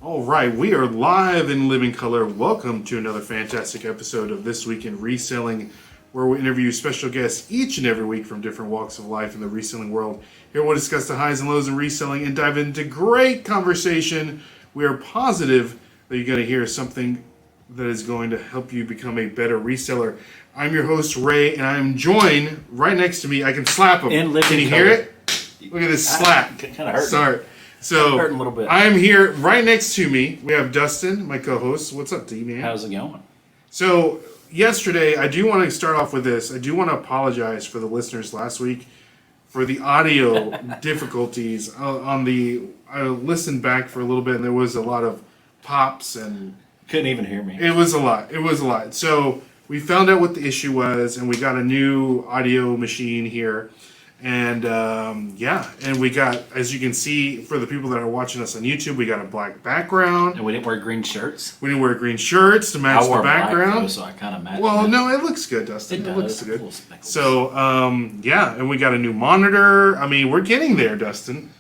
All right, we are live in living color. Welcome to another fantastic episode of This Week in Reselling, where we interview special guests each and every week from different walks of life in the reselling world. Here we'll discuss the highs and lows in reselling and dive into great conversation. We are positive that you're going to hear something that is going to help you become a better reseller. I'm your host, Ray, and I'm joined right next to me. I can slap him. Can you hear it? Look at this slap. Kind of hurt. Sorry. So hurting a little bit. I'm here right next to me. We have Dustin, my co-host. What's up, D man? How's it going? So yesterday, I do want to start off with this. I do want to apologize for the listeners last week for the audio difficulties on the. I listened back for a little bit, and there was a lot of pops and Couldn't even hear me. it was a lot. It was a lot. So we found out what the issue was, and we got a new audio machine here. And and we got, as you can see, for the people that are watching us on YouTube, we got a black background. And we didn't wear green shirts. We didn't wear green shirts to match the background. Black, though, so I kind of matched. Well, it. no, it looks good, Dustin. It looks does. good. So, and we got a new monitor. I mean, we're getting there, Dustin.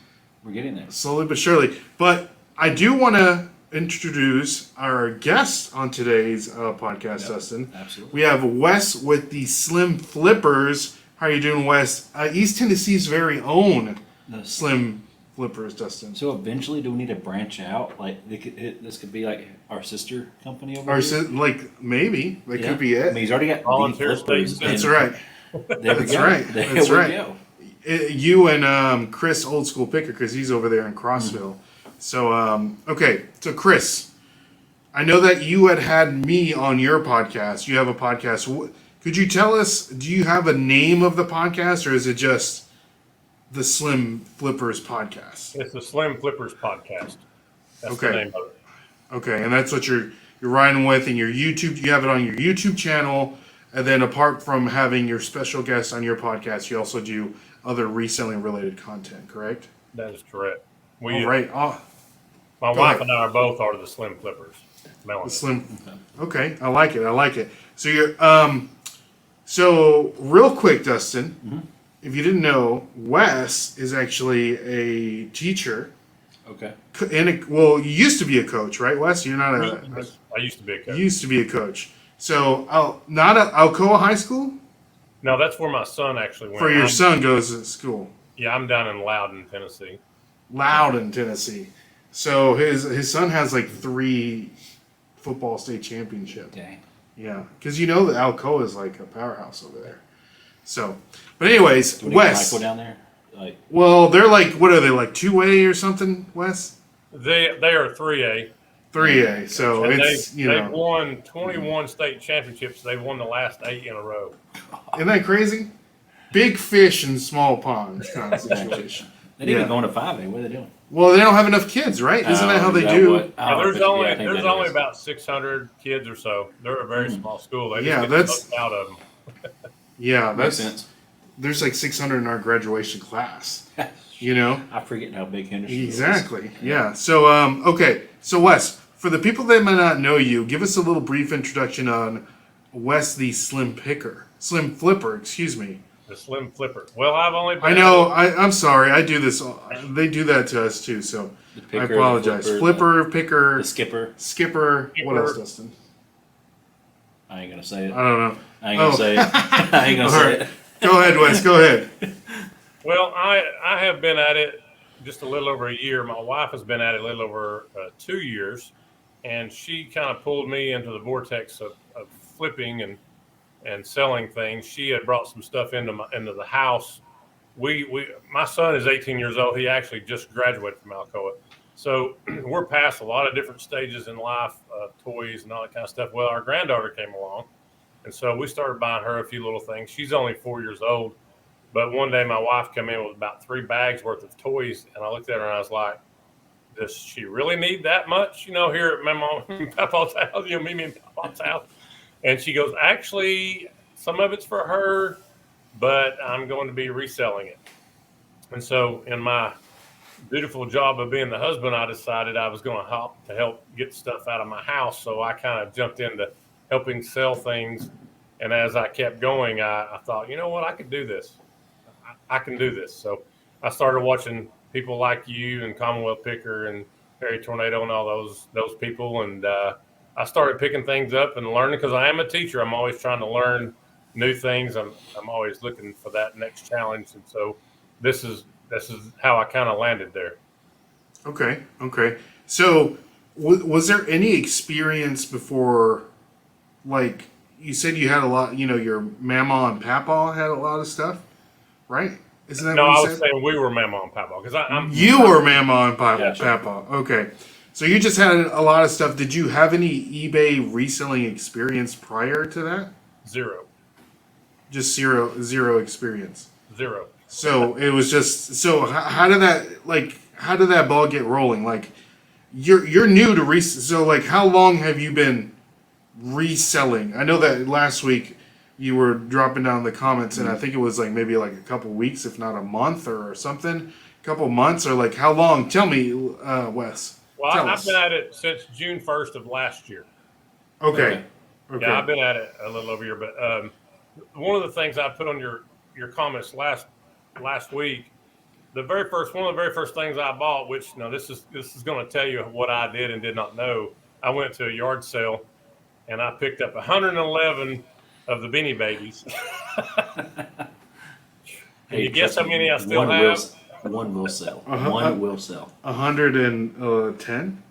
We're getting there. Slowly but surely. But I do want to introduce our guest on today's podcast, Dustin. Absolutely. We have Wes with the Slim Flippers. How are you doing, Wes? East Tennessee's very own Slim Flippers, Dustin. So eventually, do we need to branch out? Like this could be like our sister company over Or here. maybe that could be I it. mean, he's already got Volunteer flippers. state. That's right. There we That's go. right. There That's we right. go. You and Chris, old school picker, because he's over there in Crossville. So okay, so Chris, I know that you had me on your podcast. You have a podcast. Could you tell us, do you have a name of the podcast, or is it just the Slim Flippers podcast? It's the Slim Flippers podcast. That's Okay. the name of it. Okay, and that's what you're riding with in your YouTube. You have it on your YouTube channel, and then apart from having your special guests on your podcast, you also do other reselling related content, correct? That is correct. All right. Oh, My Go wife ahead. and I are both are the Slim Flippers. Melanie. the Slim. Okay, I like it. I like it. So you're So real quick, Dustin, if you didn't know, Wes is actually a teacher. Okay. And you used to be a coach, right, Wes? You're not a. I used to be a coach. You used to be a coach. So, not at Alcoa High School? No, that's where my son actually went. For your son goes to school. Yeah, I'm down in Loudon, Tennessee. Loudon, Tennessee. So his son has like 3 football state championships. Dang. Yeah, because you know that Alcoa is like a powerhouse over there. So, but anyways, Do we need Wes. Michael down there? Like, Well, they're like, what are they, like 2A or something, Wes? They are 3A. 3A. So And it's, they've won 21 state championships. They've won the last 8 in a row. isn't that crazy? Big fish in small ponds kind of situation. they didn't Yeah. even go into 5A. What are they doing? Well, they don't have enough kids, right? Isn't that how they do? Now, there's only I think that only is. about 600 kids or so. They're a very small school. They just Yeah, get that's- the most out of them. Yeah, Makes that's sense. there's like 600 in our graduation class. You know? I forget how big Henderson is. Exactly. Yeah. So okay. So Wes, for the people that might not know you, give us a little brief introduction on Wes the Slim Flipper, excuse me. The Slim Flipper. Well, I've only been I know, I'm sorry, I do this, they do that to us too, so The I picker, the apologize. flipper, Picker, The skipper. skipper, what Skipper. else, Dustin? I ain't gonna say it. I don't know. I ain't gonna Oh. say it. I ain't gonna All say right. it. Go ahead, Wes, go ahead. Well, I have been at it just a little over a year. My wife has been at it a little over 2 years, and she kind of pulled me into the vortex of flipping and selling things. She had brought some stuff into the house. My son is 18 years old. He actually just graduated from Alcoa. So we're past a lot of different stages in life, toys and all that kind of stuff. Well, our granddaughter came along, and so we started buying her a few little things. She's only 4 years old. But one day my wife came in with about 3 bags worth of toys, and I looked at her and I was like, does she really need that much, here at my mom and Papa's house, Mimi and Papa's house? And she goes, actually, some of it's for her, but I'm going to be reselling it. And so in my beautiful job of being the husband, I decided I was going to help get stuff out of my house. So I kind of jumped into helping sell things. And as I kept going, I thought, you know what, I could do this. I can do this. So I started watching people like you and Commonwealth Picker and Perry Tornado and all those people, and I started picking things up and learning because I am a teacher. I'm always trying to learn new things. I'm always looking for that next challenge, and so this is how I kind of landed there. Okay. Okay. So, was there any experience before, like you said, you had a lot? You know, your mama and papa had a lot of stuff, right? Isn't that No, what I you was said? saying we were mama and papa because I'm You were mama and papa. Gotcha. Papa. Okay. So you just had a lot of stuff. Did you have any eBay reselling experience prior to that? zero. Just zero experience. Zero. So it was just so how did that ball get rolling? Like you're new to so like how long have you been reselling? I know that last week you were dropping down the comments and I think it was like maybe like a couple weeks, if not a month or something, a couple months or like how long? Tell me, Wes. Well, Tell I've us. been at it since June 1st of last year. Okay. Okay. Yeah, I've been at it a little over a year, but one of the things I put on your comments last week, one of the very first things I bought, which this is going to tell you what I did and did not know. I went to a yard sale and I picked up 111 of the Beanie Babies. Can you guess how many I still have? One will sell. Uh-huh. One will sell. 110.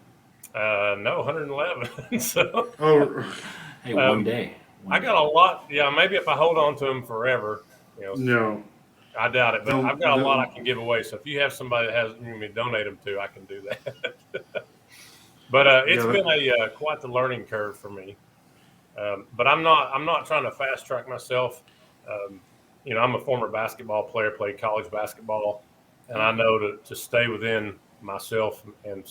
No, 111. So Oh Hey, one day. I got a lot. Yeah, maybe if I hold on to them forever, no. I doubt it. But Don't- I've got a don't- lot I can give away. So if you have somebody that has me donate them to, I can do that. But it's been a quite the learning curve for me. But I'm not trying to fast track myself. I'm a former basketball player, played college basketball, and I know to stay within myself and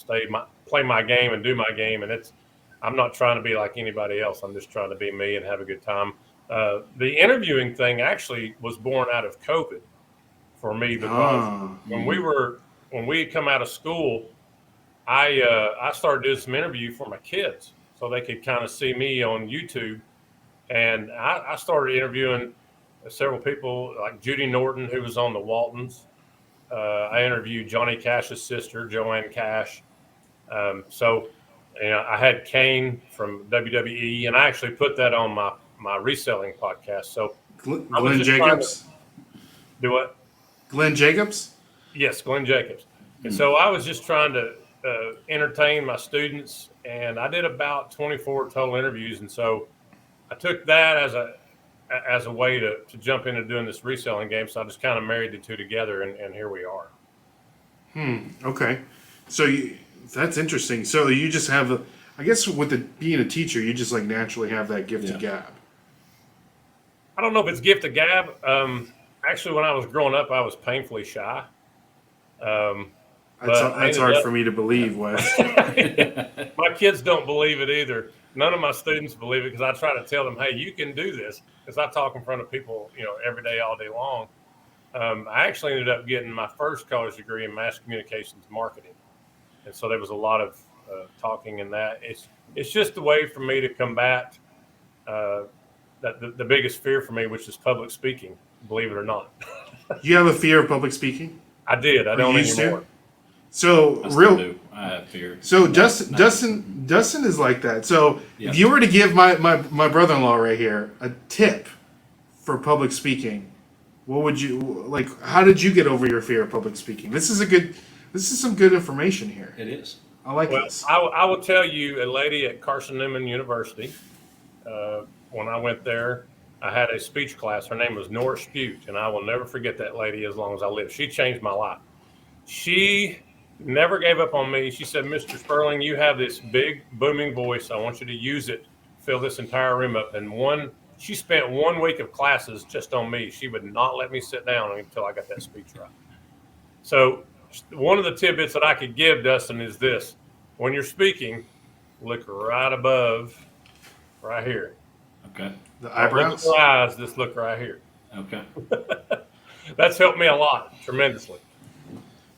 play my game and do my game. And I'm not trying to be like anybody else. I'm just trying to be me and have a good time. The interviewing thing actually was born out of COVID for me because when we had come out of school, I started doing some interview for my kids so they could kind of see me on YouTube, and I started interviewing several people like Judy Norton, who was on the Waltons. I interviewed Johnny Cash's sister, Joanne Cash. I had Kane from WWE, and I actually put that on my reselling podcast. So Glenn Jacobs. Do what? Glenn Jacobs? Yes, Glenn Jacobs. And so I was just trying to entertain my students, and I did about 24 total interviews. And so I took that as a way to jump into doing this reselling game. So I just kind of married the two together, and here we are. Okay. So that's interesting. So you just have I guess with being a teacher, you just like naturally have that gift of gab. I don't know if it's gift of gab. Actually, when I was growing up, I was painfully shy. That's hard for me to believe, Wes. My kids don't believe it either. None of my students believe it because I try to tell them, hey, you can do this. Because I talk in front of people, every day, all day long. I actually ended up getting my first college degree in mass communications marketing. And so there was a lot of talking in that. It's just a way for me to combat the biggest fear for me, which is public speaking, believe it or not. You have a fear of public speaking? I did. I don't anymore. So I have fear. So Dustin is like that. So if you were to give my brother-in-law right here a tip for public speaking, what would you like? How did you get over your fear of public speaking? This is some good information here. It is. I like this. I will tell you, a lady at Carson Newman University, when I went there, I had a speech class. Her name was Nora Spute, and I will never forget that lady as long as I live. She changed my life. She never gave up on me. She said, Mr. Sperling, you have this big booming voice. I want you to use it, fill this entire room up. And she spent 1 week of classes just on me. She would not let me sit down until I got that speech right. So one of the tidbits that I could give, Dustin, is this. When you're speaking, look right above, right here. Okay. The eyebrows? Look at your eyes, just look right here. Okay. That's helped me a lot, tremendously.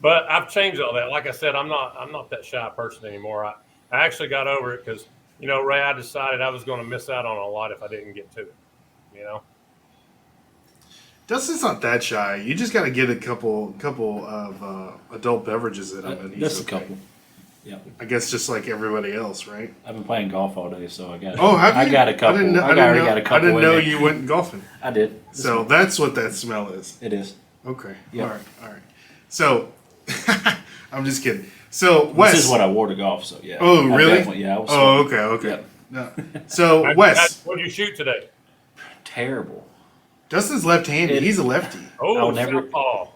But I've changed all that. Like I said, I'm not that shy person anymore. I actually got over it because, Ray, I decided I was going to miss out on a lot if I didn't get to it. Dustin's not that shy. You just got to get a couple of adult beverages in him. And Just a couple. Yep. I guess just like everybody else, right? I've been playing golf all day, so I got. Oh, have you? I got a couple. I got a couple. I didn't know in you went golfing. I did. So that's what that smell is. It is. Okay. Yep. All right. So, I'm just kidding. So, Wes. This is what I wore to golf, so yeah. Oh, really? Yeah, I was Oh, sweating. okay. Yep. No. So, Wes. What did you shoot today? Terrible. Dustin's left-handed. He's a lefty. Oh, I'll never- southpaw.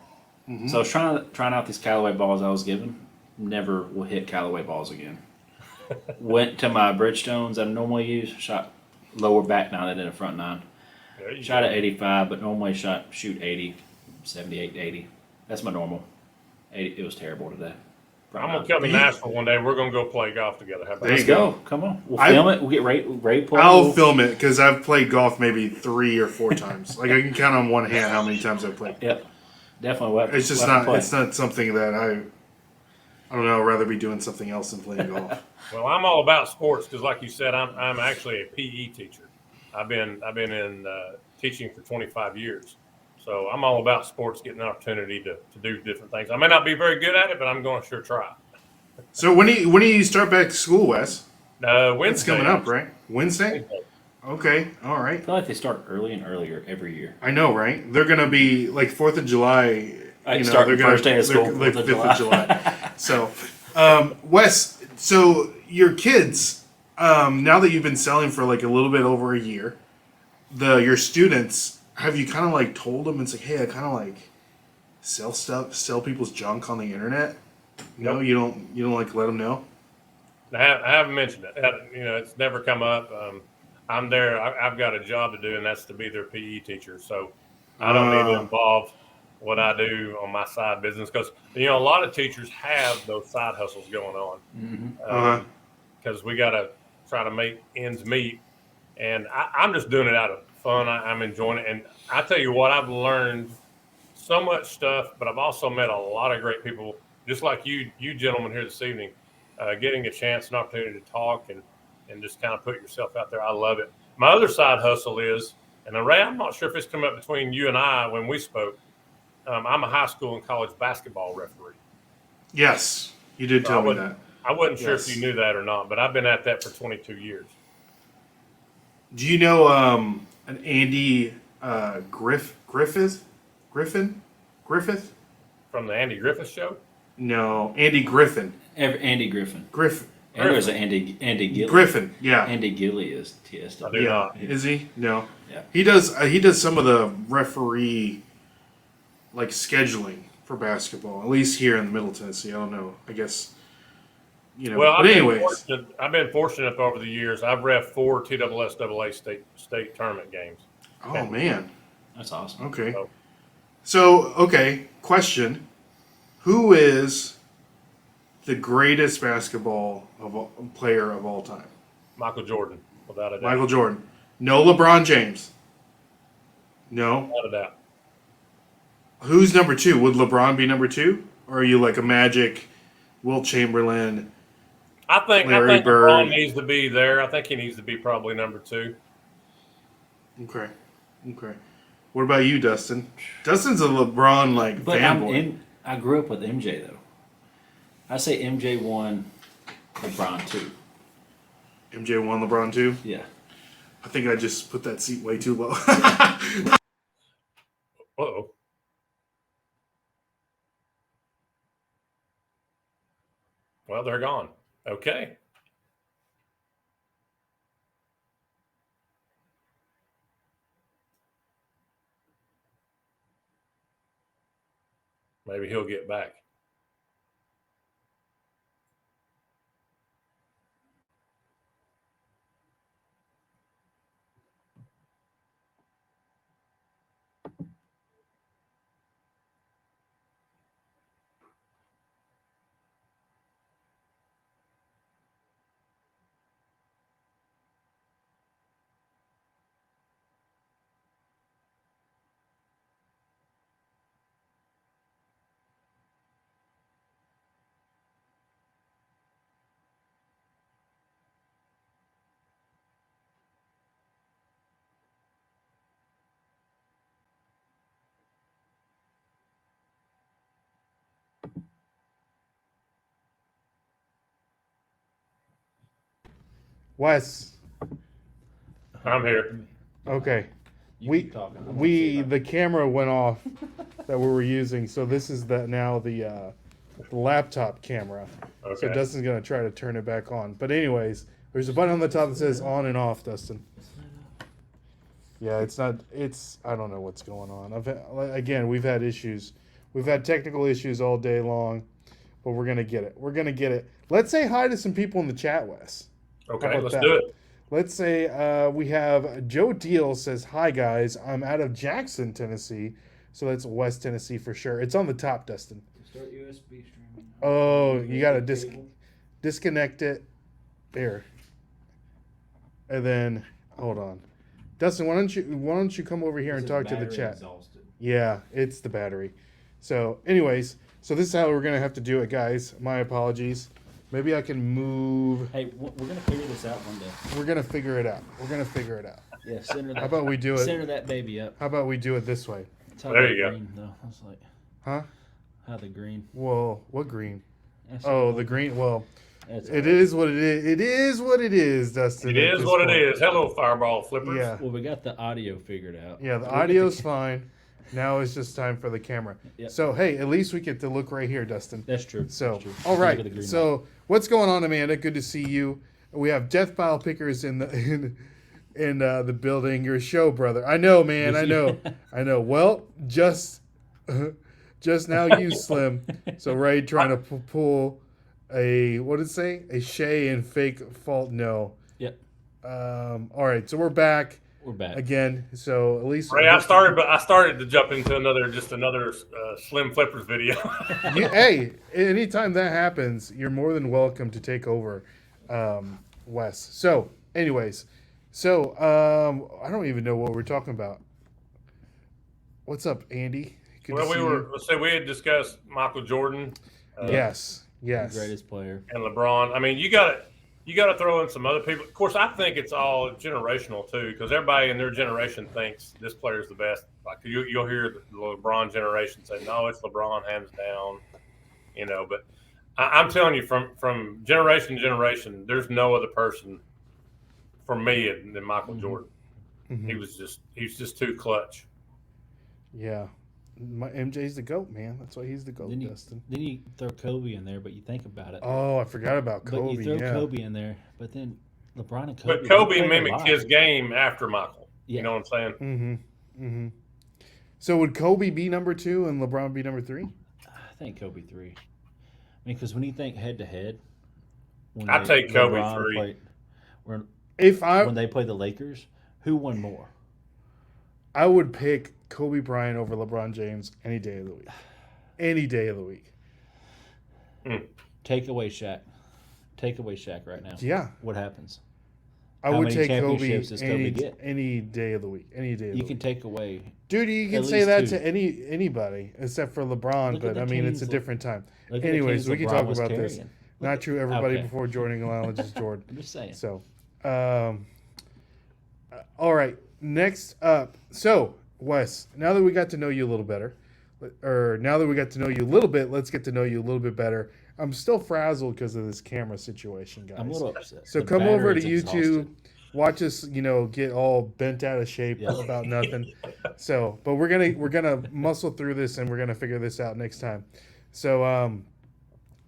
Mm-hmm. So I was trying out these Callaway balls I was given. Never will hit Callaway balls again. Went to my Bridgestones I normally use. Shot lower back nine than a front nine. There you Shot go. at 85, but normally shoot 80, 78, 80. That's my normal. 80. It was terrible today. I'm gonna come to Nashville one day. We're gonna go play golf together. How about There that? you Let's go. go. Come on. We'll film it. We'll get Ray play. I'll film it because I've played golf maybe 3 or 4 times. Like I can count on one hand how many times I've played. Yep. Definitely. We'll It's just we'll have not. to play. It's not something that I don't know. I'd rather be doing something else than playing golf. Well, I'm all about sports because, like you said, I'm actually a PE teacher. I've been in teaching for 25 years, so I'm all about sports, getting an opportunity to do different things. I may not be very good at it, but I'm going to sure try. So when do you start back to school, Wes? It's Wednesday coming up, right? Wednesday. Wednesday. Okay. All right. I feel like they start early and earlier every year. I know, right? They're gonna be like 4th of July. Start they're the gonna first day of school, they're like 4th of 5th of July. So, Wes. So your kids, now that you've been selling for like a little bit over a year, your students, have you kind of like told them it's like, hey, I kind of like sell people's junk on the internet? No, Nope. you don't like let them know. I haven't mentioned it. It's never come up. I'm there. I've got a job to do, and that's to be their PE teacher. So I don't need to involve what I do on my side business because a lot of teachers have those side hustles going on Mm-hmm. because we got to try to make ends meet. And I'm just doing it out of fun. I'm enjoying it, and I tell you what, I've learned so much stuff, but I've also met a lot of great people, just like you gentlemen here this evening. Getting a chance, an opportunity to talk and just kind of put yourself out there. I love it. My other side hustle is, and Ray, I'm not sure if it's come up between you and I when we spoke. I'm a high school and college basketball referee. Yes, you did tell me that. I wasn't sure Yes. if you knew that or not, but I've been at that for 22 years. Do you know an Andy Griffith? From the Andy Griffith Show? No, Andy Griffin. Andy Griffin. Griffin. And there's an Andy Gilly. Griffin. Yeah. Andy Gilly is TSW. I do Yeah. not. Is he? No. Yeah. He does some of the referee like scheduling for basketball. At least here in the Middle Tennessee. I don't know. I guess Well, but anyways. I've been fortunate over the years. I've ref 4 TSSAA state tournament games. Oh man. That's awesome. Okay. So- So, okay, question. Who is the greatest player of all time? Michael Jordan, without a doubt. Michael Jordan. No LeBron James. No. Without a doubt. Who's number 2? Would LeBron be number 2? Or are you like a Magic, Wilt Chamberlain? I think Larry Bird. LeBron needs to be there. I think he needs to be probably number 2. Okay. What about you, Dustin? Dustin's a LeBron like But fanboy. I grew up with MJ though. I say MJ 1, LeBron 2. MJ 1, LeBron 2? Yeah. I think I just put that seat way too low. Uh-oh. Well, they're gone. Okay. Maybe he'll get back. Wes. I'm here. Okay. You We keep talking. I'm gonna see if I- the camera went off that we were using, so this is the laptop camera. So Okay. Dustin's gonna try to turn it back on. But anyways, there's a button on the top that says on and off, Dustin. Yeah, it's not. It's I don't know what's going on. Again, we've had issues. We've had technical issues all day long, but we're gonna get it. We're gonna get it. Let's say hi to some people in the chat, Wes. Okay, about let's that? do it. Let's say we have Joe Deal says, hi guys, I'm out of Jackson, Tennessee. So that's West Tennessee for sure. It's on the top, Dustin. Start USB streaming. Oh, you got to Cable. disconnect it. There. And then, hold on. Dustin, why don't you come over here and This talk to the battery chat? exhausted. Yeah, it's the battery. So anyways, so this is how we're going to have to do it, guys. My apologies. Maybe I can move. Hey, we're gonna figure this out one day. We're going to figure it out. We're going to figure it out. Yeah, center that. How about we do it? Center that baby up. How about we do it this way? It's how There the you go. green, though. I was like, Huh? how the green. Well, what green? That's Oh, all- the green. Well, that's it all. is what it is. It is what it is, Dustin. It at is this what point. it is. Hello, Fireball Flippers. Yeah. Well, we got the audio figured out. Yeah, the We'll get audio's fine. Now it's just time for the camera. Yep. So, hey, at least we get to look right here, Dustin. That's true. So, That's true. all Look at the right. green So, what's going on, Amanda? Good to see you. We have Death Pile Pickers in the the building. Your show, brother. I know, man. I know. I know. Well, just now, you Slim. So Ray trying to pull a what did it say? A Shay and fake fault. No. Yep. All right. So we're back We're back. again. So at least Ray, I started to jump into another Slim Flippers video. Hey, anytime that happens, you're more than welcome to take over, Wes. So, anyways, I don't even know what we're talking about. What's up, Andy? Good to Well, see let's say we had discussed Michael Jordan. Yes. The greatest player. And LeBron. I mean, you got to throw in some other people. Of course, I think it's all generational too, because everybody in their generation thinks this player's the best. Like you'll hear the LeBron generation say, "No, it's LeBron hands down," But I'm telling you, from generation to generation, there's no other person for me than Michael Jordan. Mhm. He's just too clutch. Yeah. MJ's the GOAT, man. That's why he's the GOAT, Then you, Dustin. then you throw Kobe in there, but you think about it. Oh, I forgot about Kobe. But you throw yeah. Kobe in there, but then LeBron and Kobe. But Kobe they played a mimicked lot. his game after Michael. Yeah. You know what I'm saying? Mm-hmm. Mm-hmm. So would Kobe be number 2 and LeBron be number 3? I think Kobe 3. I mean, because when you think head to head, I take Kobe 3. When they play the Lakers, who won more? I would pick Kobe Bryant over LeBron James any day of the week. Any day of the week. Take away Shaq. Take away Shaq right now. Yeah. What happens? I How would many take Kobe championships does Kobe get? any day of the week. Any day of You the can week. take away. Dude, you can at say least that 2. to anybody except for LeBron, Look at but the I mean it's a teams different time. Look at the Anyways, teams we can LeBron talk was about this. carrying. Not true, everybody Okay. before joining the lounge is Jordan. I'm just saying. So, all right. Next up, so Wes, now that we got to know you a little better, or now that we got to know you a little bit, let's get to know you a little bit better. I'm still frazzled because of this camera situation, guys. I'm a little upset. So The come over to battery's YouTube, exhausted. watch us, get all bent out of shape Yeah. about nothing. So, but we're gonna muscle through this and we're gonna figure this out next time. So,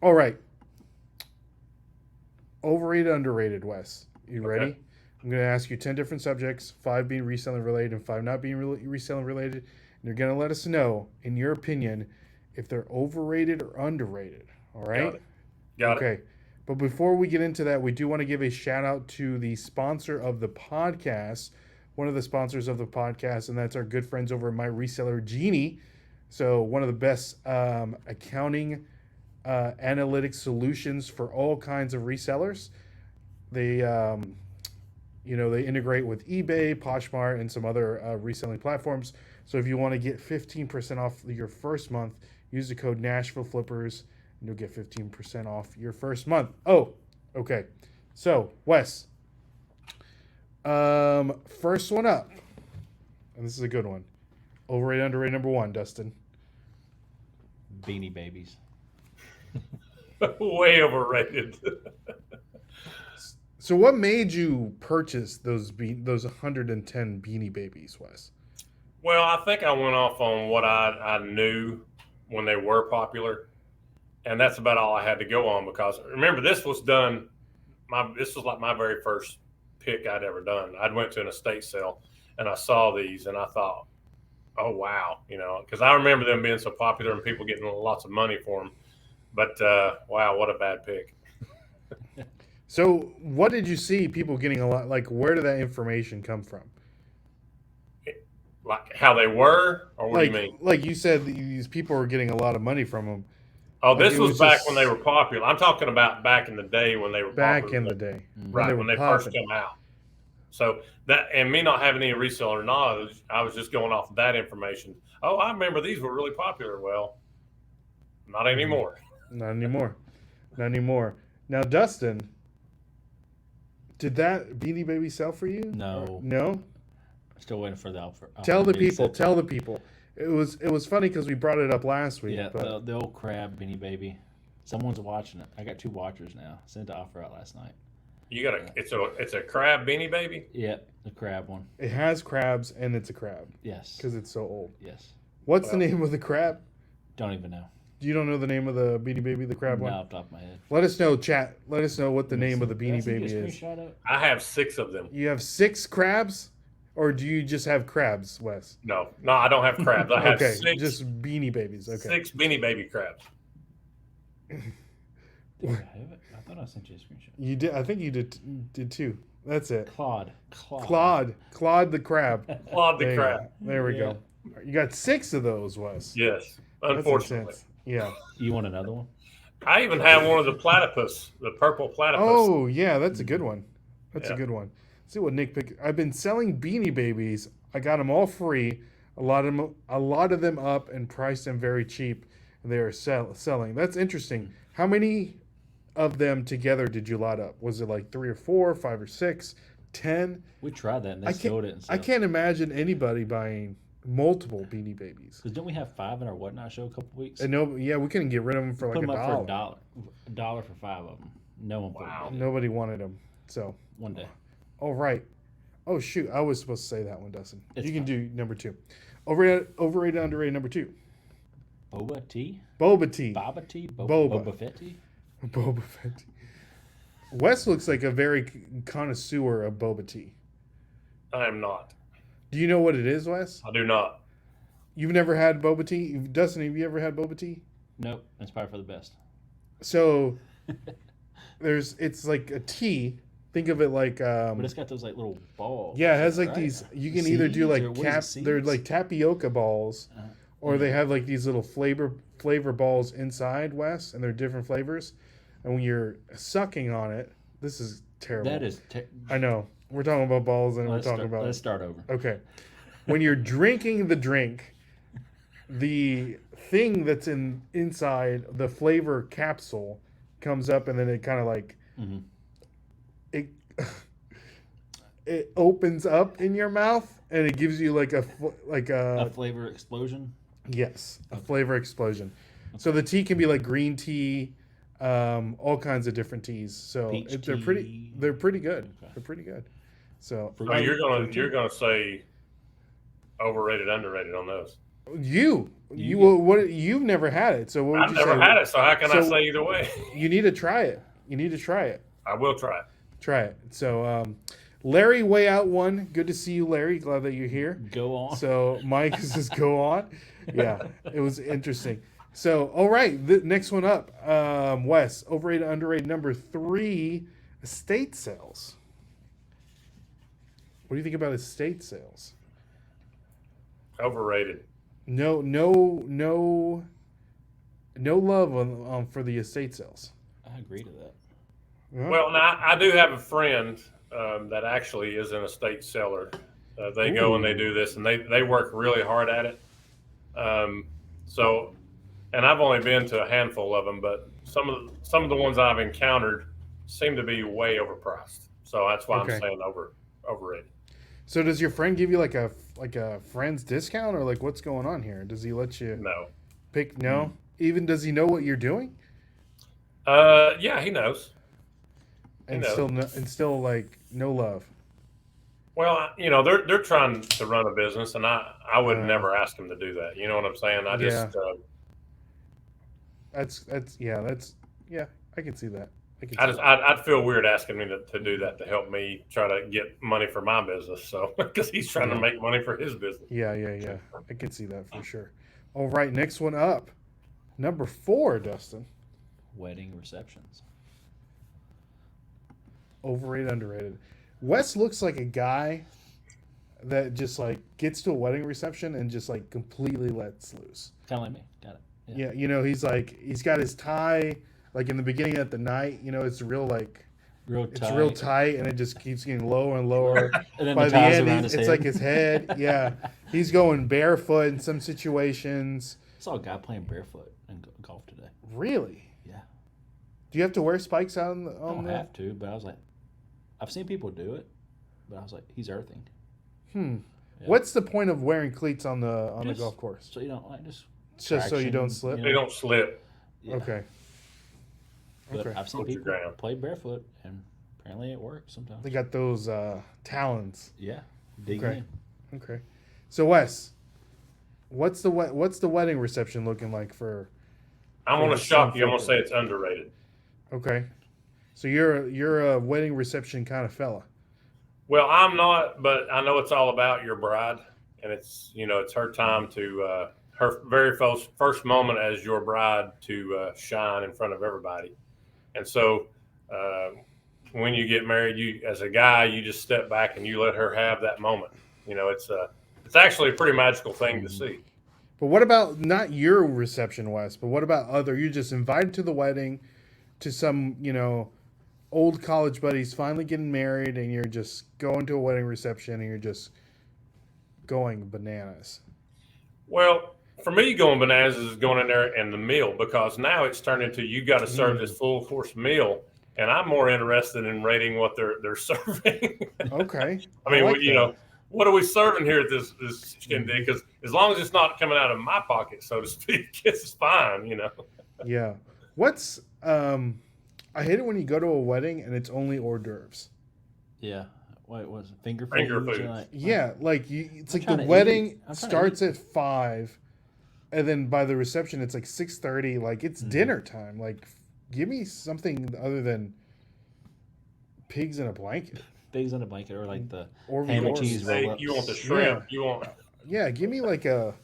all right. Overrated, underrated, Wes. You ready? Okay. I'm going to ask you 10 different subjects, 5 being reselling related and 5 not being reselling related. And you're going to let us know, in your opinion, if they're overrated or underrated. All right? Got it. Okay. But before we get into that, we do want to give a shout out to the sponsor of the podcast, one of the sponsors of the podcast, and that's our good friends over at My Reseller Genie. So one of the best accounting analytics solutions for all kinds of resellers. They they integrate with eBay, Poshmark, and some other reselling platforms. So if you want to get 15% off your first month, use the code NashvilleFlippers, and you'll get 15% off your first month. Oh, okay. So, Wes, first one up, and this is a good one. Overrated, underrated, number 1, Dustin. Beanie Babies. Way overrated. So So what made you purchase those 110 Beanie Babies, Wes? Well, I think I went off on what I knew when they were popular, and that's about all I had to go on because remember this was done. This was like my very first pick I'd ever done. I'd went to an estate sale and I saw these and I thought, oh wow, because I remember them being so popular and people getting lots of money for them. But wow, what a bad pick. So what did you see people getting a lot? Like, where did that information come from? Like how they were, or what Like, do you mean? like you said, these people were getting a lot of money from them. Oh, Like, this it was was back just- when they were popular. I'm talking about back in the day when they were Back popular. in the day, Right, when they first popping. come out. So that, and me not having any reseller knowledge, I was just going off of that information. Oh, I remember these were really popular. Well, not anymore. Not anymore. Not anymore. Now, Dustin, did that Beanie Baby sell for you? No. No? Still waiting for the offer. Tell the to be people. sent. Tell the people. It was funny because we brought it up last week. Yeah, but the old crab Beanie Baby. Someone's watching it. I got 2 watchers now. Sent the offer out last night. You got it's a crab Beanie Baby. Yeah, the crab one. it has crabs and it's a crab Yes. because it's so old. Yes. What's the name of the crab? Don't even know. You don't know the name of the Beanie Baby, the crab No, one? off the top of my head. Let us know, chat. Let us know what the name of the Did I Beanie send you Baby a is. screenshot of it? I have 6 of them. You have 6 crabs? Or do you just have crabs, Wes? No, I don't have crabs. I have Okay, 6, just Beanie Babies. Okay. 6 Beanie Baby crabs. Did I have it? I thought I sent you a screenshot. You did. I think you did too. That's it. Claude Claude the crab. Claude the There you crab. go. There we go. You got 6 of those, Wes. Yes, That's unfortunately. intense. Yeah. You want another one? I even have one of the platypus, the purple platypus. Oh yeah, that's a good one. That's a Yeah. good one. See what Nick picked. I've been selling Beanie Babies. I got them all free. A lot of them up and priced them very cheap. And they are selling. That's interesting. How many of them together did you lot up? Was it like 3 or 4, 5 or 6, 10? We tried that and I they sold it. And I can't imagine anybody buying multiple Beanie Babies. Because don't we have 5 in our whatnot show a couple weeks? And no, yeah, we couldn't get rid of them for Put like them a up for dollar. $1. $1 for 5 of them. No one put Wow. them. Nobody wanted them. So, One day. all right. Oh shoot, I was supposed to say that one, Dustin. It's You can fine. do number 2. Overrated, underrated number 2. Boba tea? Boba tea. Boba tea? Boba. Boba Fett tea? Boba Fett tea. Wes looks like a very connoisseur of boba tea. I am not. Do you know what it is, Wes? I do not. You've never had boba tea? Dustin, have you ever had boba tea? Nope. That's probably for the best. So it's like a tea. Think of it like But it's got those like little balls. yeah, it has like right? these. You can either do Seeds, or like what is it, they're seeds? like tapioca balls, Uh-huh. or they have like these little flavor balls inside, Wes, and they're different flavors. And when you're sucking on it, this is terrible. That is. I know. We're talking about balls and we're talking about. Let's start over. Okay. When you're drinking the drink, the thing that's inside the flavor capsule comes up, and then it kind of like Mhm. it it opens up in your mouth, and it gives you like a A flavor explosion. yes, a flavor explosion. So the tea can be like green tea, all kinds of different teas. So Peach they're tea. pretty good. Okay. They're pretty good. So So you're gonna say overrated, underrated on those. you what you've never had it. So what would I've you never say? had it, so how can I So- say either way? You need to try it. You need to try it. I will try it. Try it. So Larry way out one. Good to see you, Larry. Glad that you're here. Go on. So Mike says go on. Yeah, it was interesting. So all right, the next one up, Wes, overrated, underrated, number 3, estate sales. What do you think about estate sales? Overrated. No love on for the estate sales. I agree to that. Huh? Well, now I do have a friend that actually is an estate seller. They go and they do this, and they work really hard at it. So, and I've only been to a handful of them, but some of the ones I've encountered seem to be way overpriced. So that's why Okay. I'm saying overrated. So does your friend give you like a friend's discount, or like what's going on here? Does he let you No. pick? No. Even does he know what you're doing? Yeah, he knows. And know. still like no love. Well, they're trying to run a business, and I would never ask them to do that. You know what I'm saying? I just yeah. I can see that. I'd feel weird asking me to do that to help me try to get money for my business. So because he's trying to make money for his business. Yeah. I can see that for sure. All right, next one up, number 4, Dustin. Wedding receptions. Overrated, underrated. Wes looks like a guy that just like gets to a wedding reception and just like completely lets loose. Kind of like me. Got it. Yeah, he's got his tie like in the beginning of the night. It's real tight, and it just keeps getting lower and lower. And then by the the tie's end, around it's his like head. his head. Yeah, he's going barefoot in some situations. I saw a guy playing barefoot in golf today. Really? Yeah. Do you have to wear spikes on the? I don't have to, but I was like, I've seen people do it, but I was like, he's earthing. Yeah. What's the point of wearing cleats on the golf course? So you don't like just so you don't slip. They don't slip. Yeah. Okay. But I've seen Hold your people ground. play barefoot, and apparently it works sometimes. They got those talons. Yeah, dig Okay. in. Okay. So Wes, what's the wedding reception looking like for? I'm going to shock you. I'm going to say it's underrated. Okay. So you're a wedding reception kind of fella. Well, I'm not, but I know it's all about your bride, and it's it's her time to her very first moment as your bride to shine in front of everybody. And so when you get married, you as a guy, you just step back and you let her have that moment. It's actually a pretty magical thing to see. But what about not your reception, Wes? But what about you're just invited to the wedding, to some old college buddies finally getting married, and you're just going to a wedding reception and you're just going bananas. Well, for me, going bananas is going in there and the meal, because now it's turned into you got to serve this full course meal, and I'm more interested in rating what they're serving. Okay. I mean, like what are we serving here at this chicken day? Because as long as it's not coming out of my pocket, so to speak, it's fine. Yeah. What's I hate it when you go to a wedding and it's only hors d'oeuvres. Yeah. What was it? Finger foods. Yeah, it's like the trying to wedding eat. starts at 5, and then by the reception it's like 6:30. Like it's dinner time. Like, give me something other than pigs in a blanket. Pigs in a blanket, or like the Or ham and or cheese Steak, roll-ups. you want the shrimp. You want Yeah, give me like a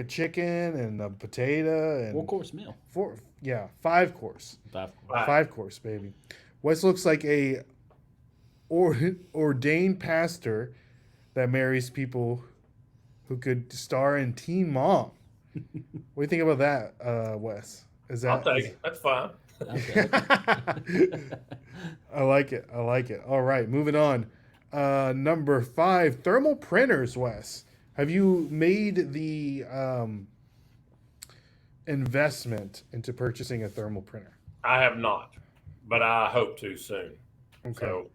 chicken and a potato and 4-course meal. 5 course. 5 course, baby. Wes looks like a ordained pastor that marries people who could star in Teen Mom. What do you think about that, Wes? I'll take it. That's fine. I like it. All right, moving on. Number 5, thermal printers, Wes. Have you made the investment into purchasing a thermal printer? I have not, but I hope to soon. Okay. So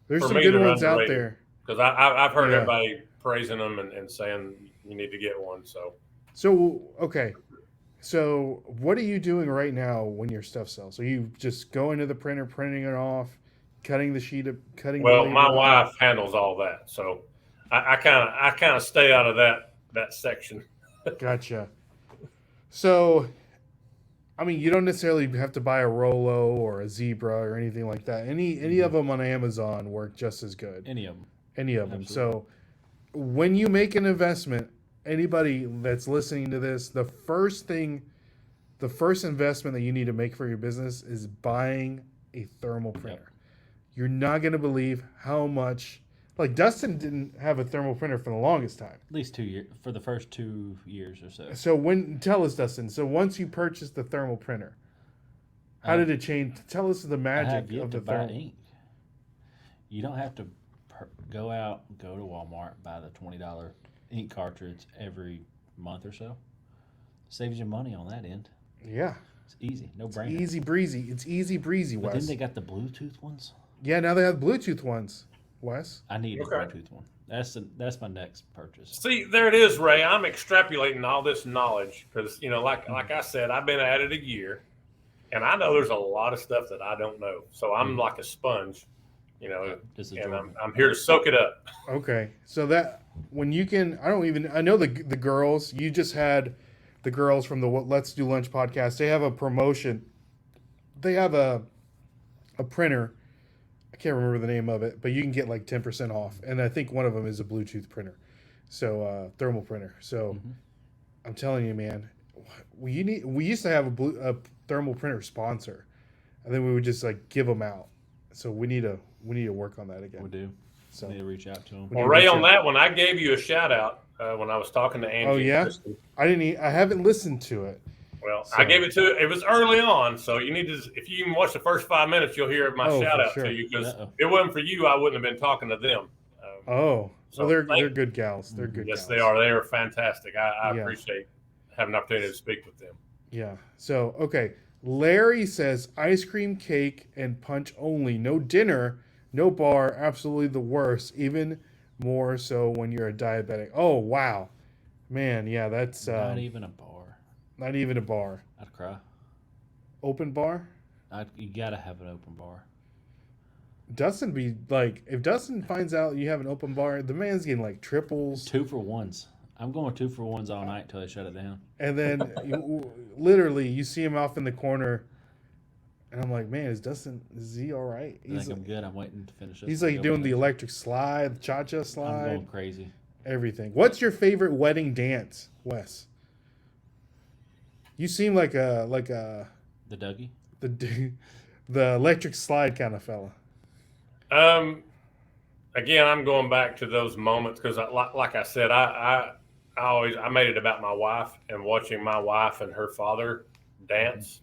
There's for some me, good they're ones out underrated. there. Because I've heard Yeah. everybody praising them and saying you need to get one. So, okay. So, what are you doing right now when your stuff sells? Are you just going to the printer, printing it off, cutting the Well, the my label wife handles all that, so I kind of stay out of that section. Gotcha. So, I mean, you don't necessarily have to buy a Rolo or a Zebra or anything like that. Any of them on Amazon work just as good. Any of them. Any of them. Absolutely. So, when you make an investment, anybody that's listening to this, the first investment that you need to make for your business is buying a thermal printer. You're not going to believe how much. Like, Dustin didn't have a thermal printer for the longest time. At least 2 years, for the first 2 years or so. So tell us, Dustin. So once you purchased the thermal printer, how did it change? Tell us the I magic have yet of to the buy thermal. ink. You don't have to go to Walmart, buy the $20 ink cartridge every month or so. Saves you money on that end. Yeah, It's easy, no brainer. easy breezy. It's easy breezy, But Wes. then they got the Bluetooth ones. Yeah, now they have Bluetooth ones, Wes. I need Okay. a Bluetooth one. That's my next purchase. See, there it is, Ray. I'm extrapolating all this knowledge because like I said, I've been at it a year, And I know there's a lot of stuff that I don't know. So I'm like a sponge, you know, and I'm here to soak it up. Okay, so that when you can, I know the girls. You just had the girls from the Let's Do Lunch podcast. They have a promotion. They have a printer. I can't remember the name of it, but you can get like 10% off, and I think one of them is a Bluetooth printer, so thermal printer. So I'm telling you, man, we used to have a thermal printer sponsor, and then we would just like give them out. So we need to work on that again. We do. So need to reach out to them. Well, Ray, on that one, I gave you a shout out when I was talking to Angie. Oh yeah, I haven't listened to it. Well, so. I gave it to it was early on, so you need to. If you even watch the first 5 minutes, you'll hear my shout out to you because if it wasn't for you, I wouldn't have been talking to them. So they're good gals. They're good. Yes, gals. they are. They are fantastic. I appreciate having an opportunity to speak with them. Yeah. So okay, Larry says ice cream, cake, and punch only. No dinner, no bar. Absolutely the worst. Even more so when you're a diabetic. Oh wow, man. Yeah, that's not even a bar. Not even a bar. I'd cry. Open bar? You gotta have an open bar. Dustin be like, if Dustin finds out you have an open bar, the man's getting like triples. 2 for 1s. I'm going 2 for 1s all night till they shut it down. And then literally you see him off in the corner, and I'm like, man, is he all right? I'm good. I'm waiting to finish this. He's like doing the electric slide, the cha-cha slide. I'm going crazy. Everything. What's your favorite wedding dance, Wes? You seem like a the Dougie, the electric slide kind of fella. Again, I'm going back to those moments because, like I said, I made it about my wife, and watching my wife and her father dance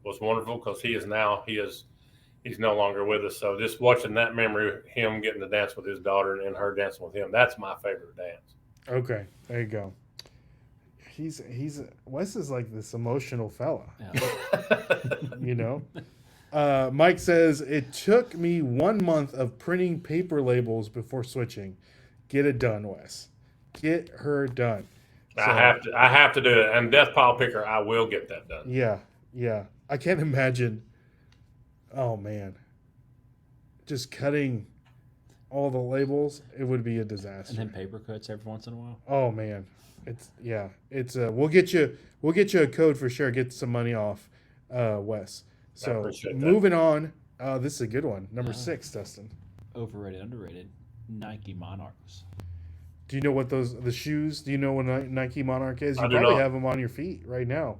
was wonderful because he's no longer with us. So just watching that memory, him getting to dance with his daughter and her dancing with him, that's my favorite dance. Okay, there you go. Wes is like this emotional fella, you know. Mike says it took me 1 month of printing paper labels before switching. Get it done, Wes. Get her done. So, I have to do it. And Death Pile Picker, I will get that done. Yeah. I can't imagine. Oh man, just cutting all the labels. It would be a disaster. And then paper cuts every once in a while. Oh man. It's we'll get you a code for sure. Get some money off, Wes. So moving on, this is a good one. Number 6, Dustin. Overrated, underrated. Nike Monarchs. Do you know what the shoes? Do you know what Nike Monarch is? You probably have them on your feet right now,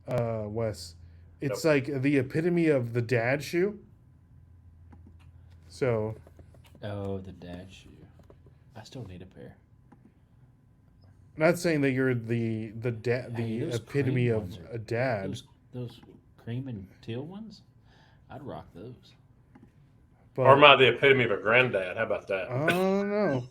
Wes. It's like the epitome of the dad shoe. So. Oh, the dad shoe. I still need a pair. Not saying that you're the epitome of a dad. Those cream and teal ones, I'd rock those. But, or am I the epitome of a granddad? How about that? I don't know.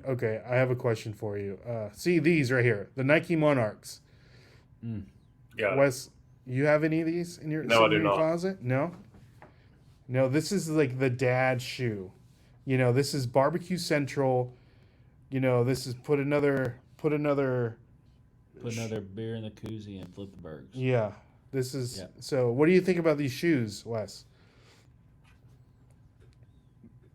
Okay, I have a question for you. See these right here, the Nike Monarchs. Wes, you have any of these in your closet? No. This is like the dad shoe. You know, this is Barbecue Central. You know, this is put another beer in the koozie and flip the burgers. Yeah, this is. Yeah. So, what do you think about these shoes, Wes?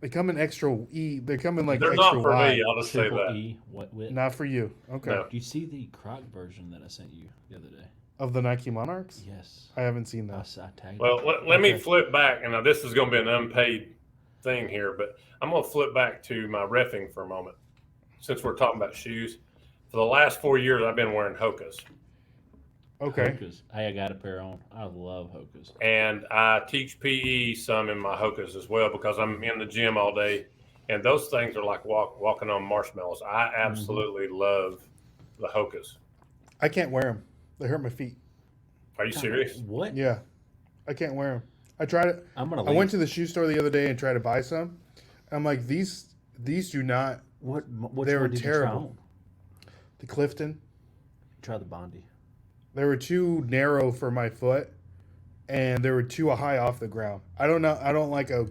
They come in extra E. They come in like they're extra not for wide. me. I'll just say that. E, what width? Not for you. Okay. No. Do you see the Croc version that I sent you the other day? Of the Nike Monarchs? Yes. I haven't seen that. I tagged well, let me flip back, and now this is going to be an unpaid thing here, but I'm going to flip back to my reffing for a moment. Since we're talking about shoes, for the last 4 years, I've been wearing Hokas. Okay. Hokas. Hey, I got a pair on. I love Hokas. And I teach PE some in my Hokas as well because I'm in the gym all day, and those things are like walking on marshmallows. I absolutely love the Hokas. I can't wear them. They hurt my feet. Are you serious? What? Yeah. I can't wear them. I tried it. I went to the shoe store the other day and tried to buy some. I'm like, these do not. They were terrible. The Clifton. Try the Bondi. They were too narrow for my foot, and they were too high off the ground. I don't know. I don't like a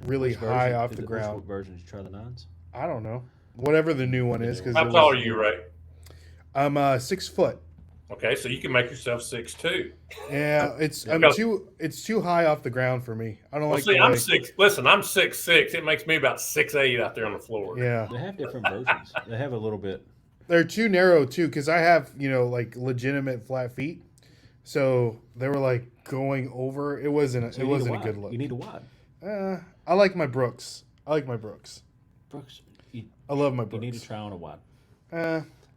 really high off the ground. What version did you try? The 9s? I don't know. Whatever the new one is. How tall are you, Ray? I'm 6 foot. Okay, so you can make yourself 6'2". Yeah, I'm Because- too high off the ground for me. I don't Well, like see, the I'm way. 6. Listen, I'm 6'6". It makes me about 6'8" out there on the floor. Yeah, They have different versions. They have a little bit. they're too narrow too because I have like legitimate flat feet, so they were like going over. It wasn't So it you need wasn't a wide. good look. You need a wide. I like my Brooks. Brooks, I love my you Brooks. need to try on a wide.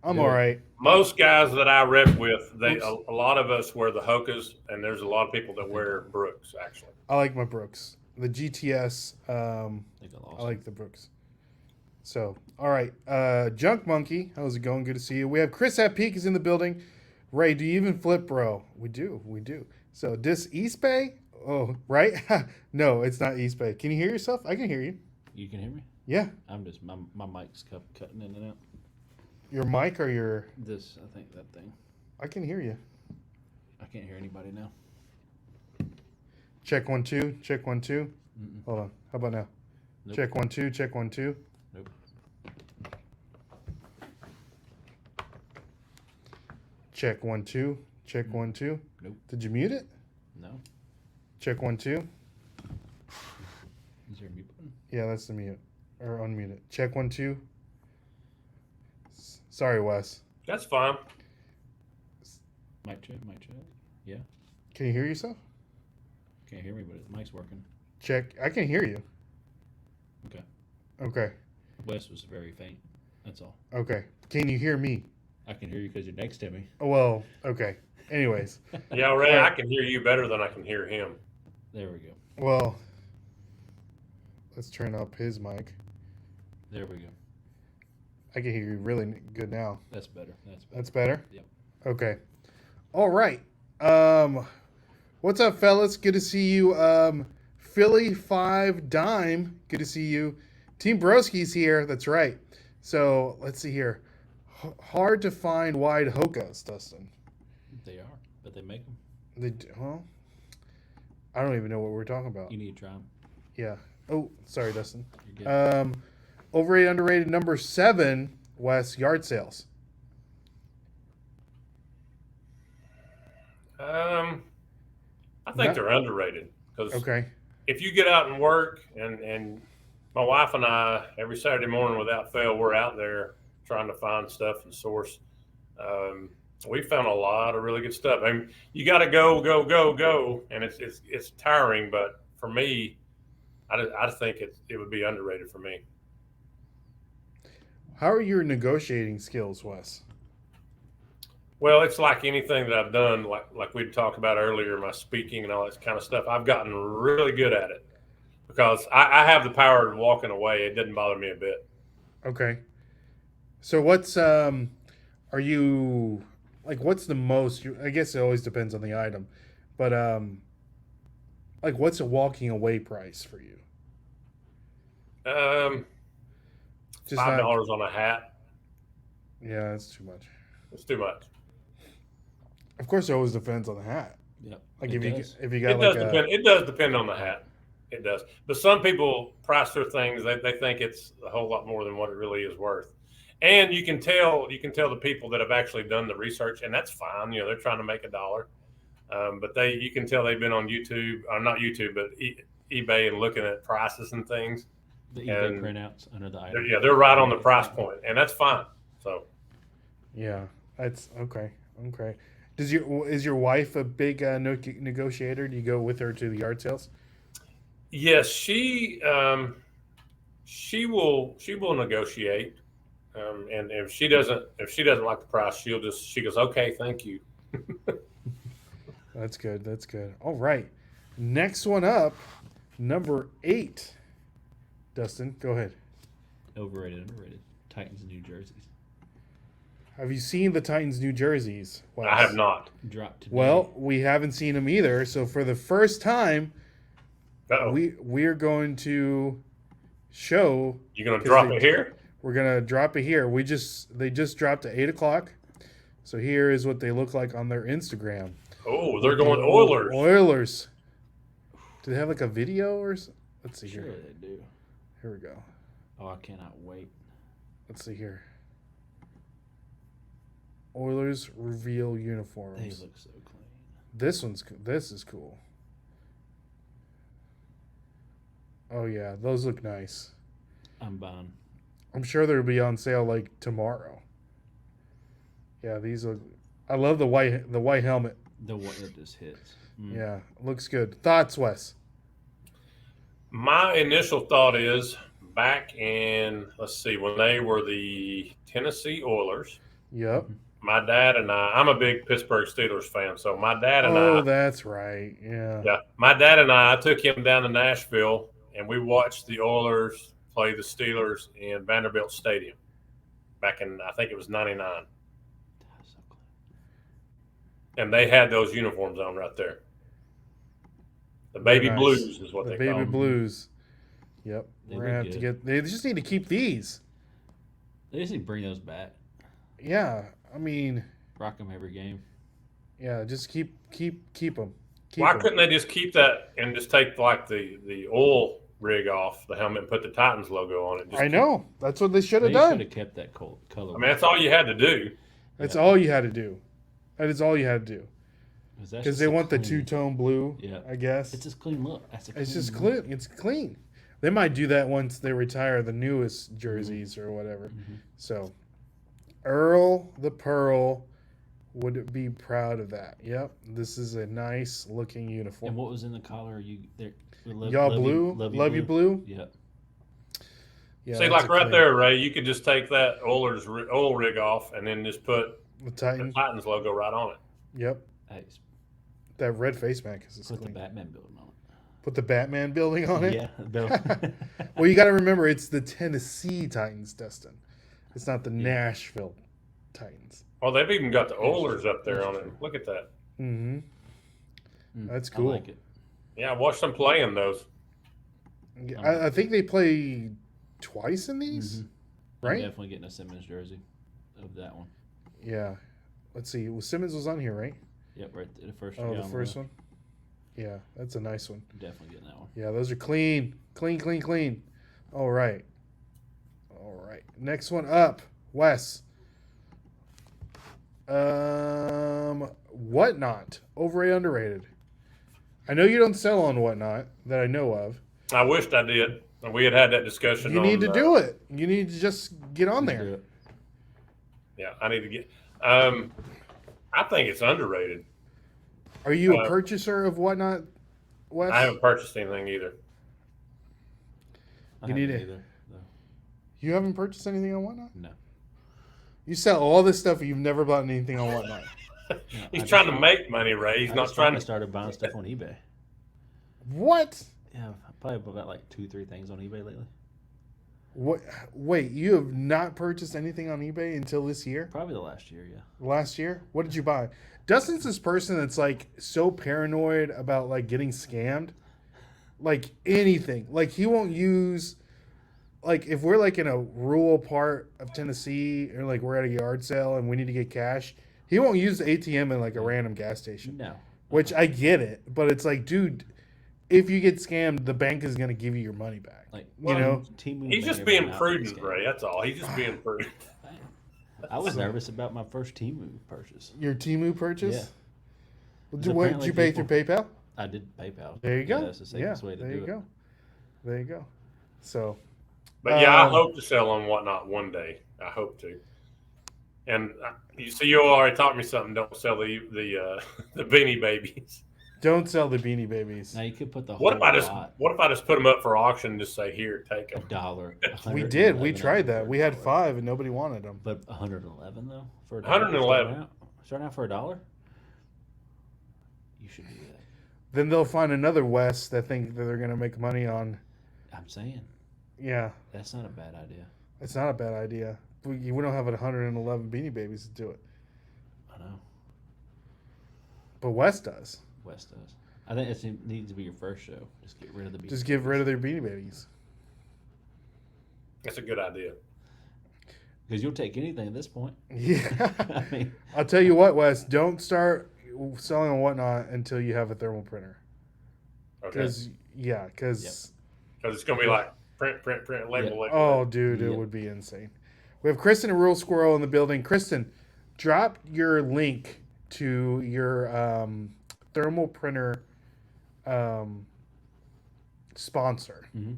I'm Do all it. right. Most guys that I rep with, Oops. a lot of us wear the Hokas, and there's a lot of people that wear Brooks, actually. I like my Brooks. The GTS. I think I lost. I like the Brooks. So, all right. Junk Monkey, how's it going? Good to see you. We have Chris at Peak is in the building. Ray, do you even flip, bro? We do. So, this East Bay? Oh, right? No, it's not East Bay. Can you hear yourself? I can hear you. You can hear me? Yeah. I'm just my mic's cutting in and out. Your mic or your. This, I think that thing. I can hear you. I can't hear anybody now. Check 1 2. Check 1 2. Mm-mm. Hold on. How about now? Nope. Check 1 2. Check 1 2. Nope. Check 1 2. Check 1 2. Nope. Did you mute it? No. Check 1 2. Is there a mute button? Yeah, that's the mute. Or unmute it. Check 1 2. Sorry, Wes. That's fine. Mic check. Yeah. Can you hear yourself? Can't hear me, but the mic's working. Check. I can hear you. Okay. Okay. Wes was very faint. That's all. Okay. Can you hear me? I can hear you because you're next to me. Well, okay. Anyways. Yeah, Ray, I can hear you better than I can hear him. There we go. Well, let's turn up his mic. There we go. I can hear you really good now. That's better. That's better? Yep. Okay. All right. What's up, fellas? Good to see you. Philly 5 Dime. Good to see you. Team Broski's here. That's right. So let's see here. Hard to find wide Hokas, Dustin. They are, but they make them. Well, I don't even know what we're talking about. You need to try them. Yeah. Oh, sorry, Dustin. You're good. Overrated, underrated, number 7, Wes, yard sales. I think they're underrated because Okay. if you get out and work, and my wife and I, every Saturday morning without fail, we're out there trying to find stuff and source. We found a lot of really good stuff. I mean, you got to go, and it's tiring. But for me, I think it would be underrated for me. How are your negotiating skills, Wes? Well, it's like anything that I've done, like we talked about earlier, my speaking and all that kind of stuff. I've gotten really good at it because I have the power of walking away. It doesn't bother me a bit. Okay. So what's are you like? What's the most? I guess it always depends on the item, but like what's a walking away price for you? Just $5 not- on a hat. Yeah, that's too much. It's too much. Of course, it always depends on the hat. Yep. Like It if does. you got It like does depend. It does depend on the hat. It does. But some people price their things. They think it's a whole lot more than what it really is worth. And you can tell the people that have actually done the research, and that's fine. You know, they're trying to make $1. But you can tell they've been on YouTube, or not YouTube, but eBay and looking at prices and things. The eBay and printouts under the item. They're right on the price point, and that's fine. So yeah, that's okay. Okay. Is your wife a big negotiator? Do you go with her to the yard sales? yes, she will negotiate, and if she doesn't like the price, she goes, okay, thank you. That's good. That's good. All right. Next one up, number 8. Dustin, go ahead. Overrated, underrated. Titans, New Jerseys. Have you seen the Titans New Jerseys? Wes? I have not. Dropped today. Well, we haven't seen them either. So for the first time, Uh-oh. we're going to show. You gonna 'cause drop it here? We're gonna drop it here. They just dropped at 8:00. So here is what they look like on their Instagram. Oh, they're going Oilers. Oilers. Do they have like a video or? Let's see sure here. they do. Here we go. Oh, I cannot wait. Let's see here. Oilers reveal They uniforms. look so clean. This is cool. Oh yeah, those look nice. I'm buying. I'm sure they'll be on sale like tomorrow. Yeah, these look. I love the white helmet. The one that just hits. Yeah, looks good. Thoughts, Wes? My initial thought is back in, let's see, when they were the Tennessee Oilers, Yep. my dad and I'm a big Pittsburgh Steelers fan. So my dad and Oh, that's right. Yeah. yeah, my dad and I took him down to Nashville and we watched the Oilers play the Steelers in Vanderbilt Stadium back in, I think it was 99. So clean. And they had those uniforms on right there. The baby Nice. blues is what The they baby call them. blues. Yep. They We're gonna look have to good. get. They just need to keep these. They just need to bring those back. Yeah. I mean, Rock them every game. yeah. Just keep them. Why couldn't they just keep that and just take like the oil rig off the helmet and put the Titans logo on it? Just I know. That's what they should have They should done. have kept that color. I mean, that's all you had to do. That's all you had to do. That is all you had to do. Because Because they want the two-tone blue. Yeah. I guess It's just clean look. That's a clean it's just look. clean. It's clean. They might do that once they retire the newest jerseys or whatever. Mhm. So, Earl the Pearl would be proud of that. Yep, this is a nice looking And uniform. what was in the collar? You there? Y'all blue, love you blue. Yeah. Yeah, See, that's like a right clean- there, Ray, you could just take that oil rig off and then just put the the Titans. Titans logo right on it. Yep, Hey, that red face mask is put the clean. Batman building on Put the Batman building on it. it. Yeah. Bill. Well, you got to remember it's the Tennessee Titans, Dustin. It's not the Nashville Titans. Oh, they've even got the Oilers up there on it. Look at that. Mm-hmm. Mm, That's I cool. like it. Yeah, I watched them playing those. I think they play twice in these, Mhm. right? I'm definitely getting a Simmons jersey of that one. Yeah. Let's see. Well, Simmons was on here, right? Yep, right there, the first Oh, yeah, the on first left. one. Yeah, that's a nice one. I'm definitely getting that one. Yeah, those are clean. Clean. All right. Next one up, Wes. Whatnot. Overrated, underrated. I know you don't sell on Whatnot that I know of. I wished I did. We had that discussion. You need to do it. You need to just get on Let's do there. it. Yeah, I need to get. I think it's underrated. Are you a purchaser of Whatnot, Wes? I haven't purchased anything either. I You need haven't it. either, though. You haven't purchased anything on Whatnot? No. You sell all this stuff, you've never bought anything on Whatnot. No, He's I trying just- to make money, Ray. He's I not just trying finally to. started buying stuff on eBay. What? Yeah, I probably bought like 2-3 things on eBay lately. What? Wait, you have not purchased anything on eBay until this year? Probably the last year, yeah. Last year? What did you buy? Dustin's this person that's like so paranoid about like getting scammed. Like anything. Like he won't use, like if we're like in a rural part of Tennessee or like we're at a yard sale and we need to get cash, he won't use the ATM in like a random gas station. No. Which I get it, but it's like, dude, if you get scammed, the bank is gonna give you your money back. Like, You know? He's just being prudent, Ray. That's all. He's just being prudent. I was nervous about my first Temu purchase. Your Timu purchase? Yeah. Did, Because what, did apparently you pay people- through PayPal? I did PayPal. There you go. Yeah, that's the safest way to there do you it. go. There you go. So, But yeah, I Um, hope to sell on Whatnot one day. I hope to. And you see, you already taught me something. Don't sell the the Beanie Babies. don't sell the Beanie Babies. Now you could put the whole What if I just lot, put them up for auction and just say, here, take them? $1. We did. We $111 tried that. for We had $1. 5 and nobody wanted them. But 111 though for a $111. Starting out for $1. You should do that. Then they'll find another West that think that they're going to make money on. I'm saying Yeah, that's not a bad idea. it's not a bad idea. We don't have 111 Beanie Babies to do it. I know. But West does. West does. I think it needs to be your first show. Just get rid of the. Just get rid of their Beanie Babies. That's a good idea. Because you'll take anything at this point. Yeah. I mean, I'll tell you what, Wes, don't start selling on Whatnot until you have a thermal printer. Okay. Because Because it's going to be like print, label. oh, dude, it would be insane. We have Kristen and Rural Squirrel in the building. Kristen, drop your link to your thermal printer sponsor. Mm-hmm.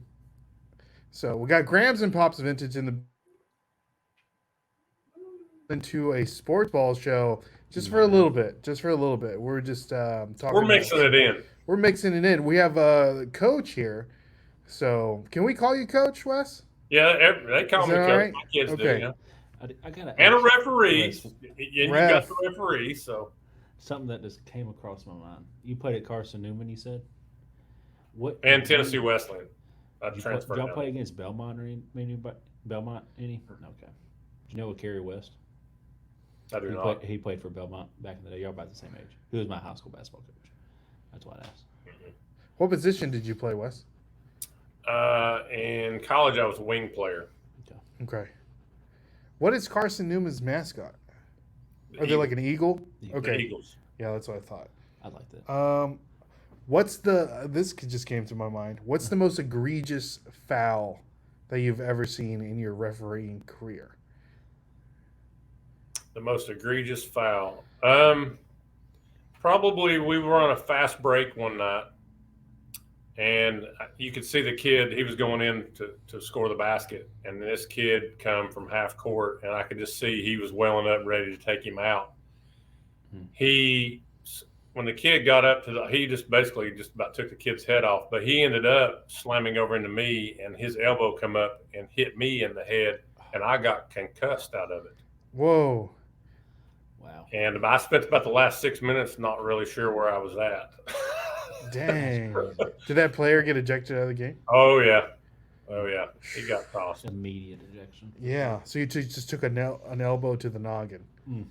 So we got Grams and Pops Vintage into a sports ball show just for a little bit. Just for a little bit. We're just talking. We're mixing it in. We're mixing it in. We have a coach here. So can we call you Coach, Wes? Yeah, they call Is me that all coach. right? My kids Okay. do. Yeah. I got And a referee. Yes. And you got Ref. the referee. So Something that just came across my mind. You played at Carson Newman, you said? What? and Tennessee Wesleyan. I Did transferred. y'all down. play against Belmont or Belmont any? No, okay. Do you know what Kerry West? I do not. He played for Belmont back in the day. Y'all about the same age. He was my high school basketball coach. That's why I asked. What position did you play, Wes? In college, I was a wing player. Okay. What is Carson Newman's mascot? Are they Eagle. like an eagle? The The Okay. Eagles. Yeah, that's what I thought. I like that. What's this just came to my mind. What's the most egregious foul that you've ever seen in your refereeing career? The most egregious foul. Probably we were on a fast break one night, and you could see the kid. He was going in to score the basket, and this kid come from half court, and I could just see he was welling up, ready to take him out. When the kid got up he just basically just about took the kid's head off, but he ended up slamming over into me, and his elbow come up and hit me in the head, and I got concussed out of it. Whoa. Wow. And I spent about the last 6 minutes not really sure where I was at. Dang. Did that player get ejected out of the game? Oh yeah, he got tossed Immediate ejection. Yeah. So you just took an elbow to the noggin.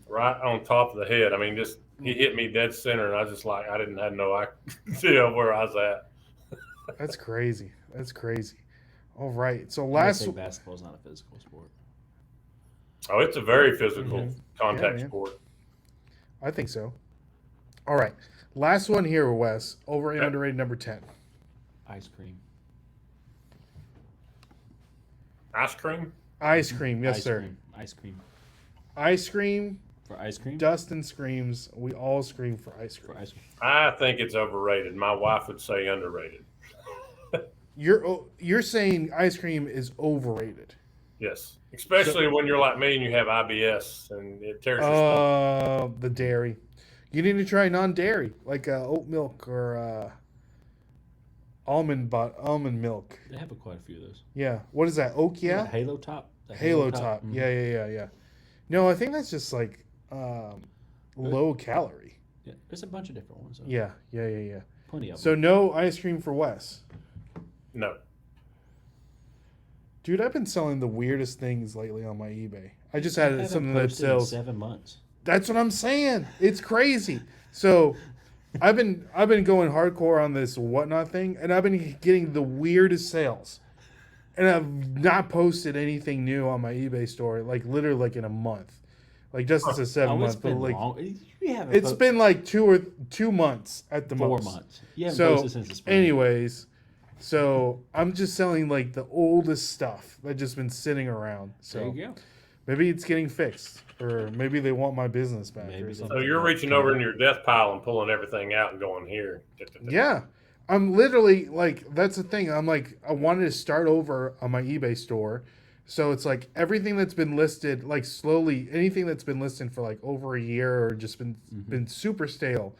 right on top of the head. I mean, just he hit me dead center, and I was just like, I didn't have no idea where I was at. That's crazy. That's crazy. All right. So Last basketball is not a physical sport. Oh, it's a very physical contact man. sport. I think so. All right. Last one here, Wes. Over and Okay. underrated number 10. Ice cream. Ice cream. Ice cream. Yes, Ice sir. Cream. Ice cream. Ice cream. For ice cream? Dustin screams. We all scream for ice cream. For ice cream. I think it's overrated. My wife would say underrated. You're saying ice cream is overrated. Yes, especially when you're like me and you have IBS and it tears your stomach. The dairy. You need to try non-dairy, like oat milk or almond milk. They have quite a few of those. Yeah. What is that? Oak? Yeah. Halo Top. The Halo Top. Mhm. Yeah. No, I think that's just like low calorie. Yeah, there's a bunch of different ones. Though. Yeah. Plenty of So them. no ice cream for Wes. No. Dude, I've been selling the weirdest things lately on my eBay. I just had haven't something that posted in sells. 7 months. That's what I'm saying. It's crazy. So I've been going hardcore on this whatnot thing, and I've been getting the weirdest sales. And I've not posted anything new on my eBay store, like literally like in a month. Like just it's a 7 It's months, but been like long. You haven't it's been like 2 months at the 4 most. months. You haven't So posted since the spring. anyways, so I'm just selling like the oldest stuff that just been sitting around. So There you go. maybe it's getting fixed, or maybe they want my business back Maybe or they- something. So you're reaching over in your death pile and pulling everything out and going here. Yeah. I'm literally like, that's the thing. I'm like, I wanted to start over on my eBay store. So it's like everything that's been listed, like slowly, anything that's been listed for like over a year or just been super stale,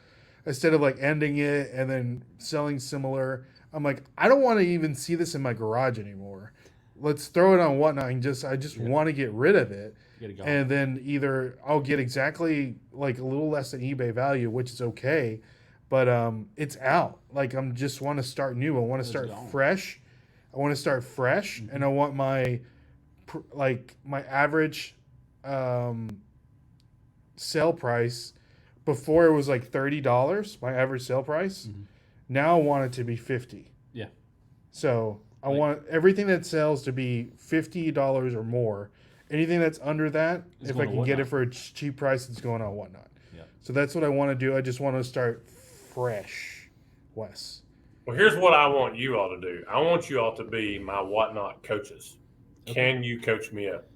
instead of like ending it and then selling similar. I'm like, I don't want to even see this in my garage anymore. Let's throw it on whatnot and I just want to get rid of it. Get it going. And then either I'll get exactly like a little less than eBay value, which is okay, but it's out. Like I'm just want to start new. I want to start gone. fresh. I want to start fresh, and I want my average sale price before it was like $30. My average sale price. Now I want it to be $50. Yeah. So I want everything that sells to be $50 or more. Anything that's under that, It's if I going to can get it Whatnot. for a cheap price, it's going on whatnot. Yeah. So that's what I want to do. I just want to start fresh, Wes. Well, here's what I want you all to do. I want you all to be my whatnot coaches. Can you coach me up?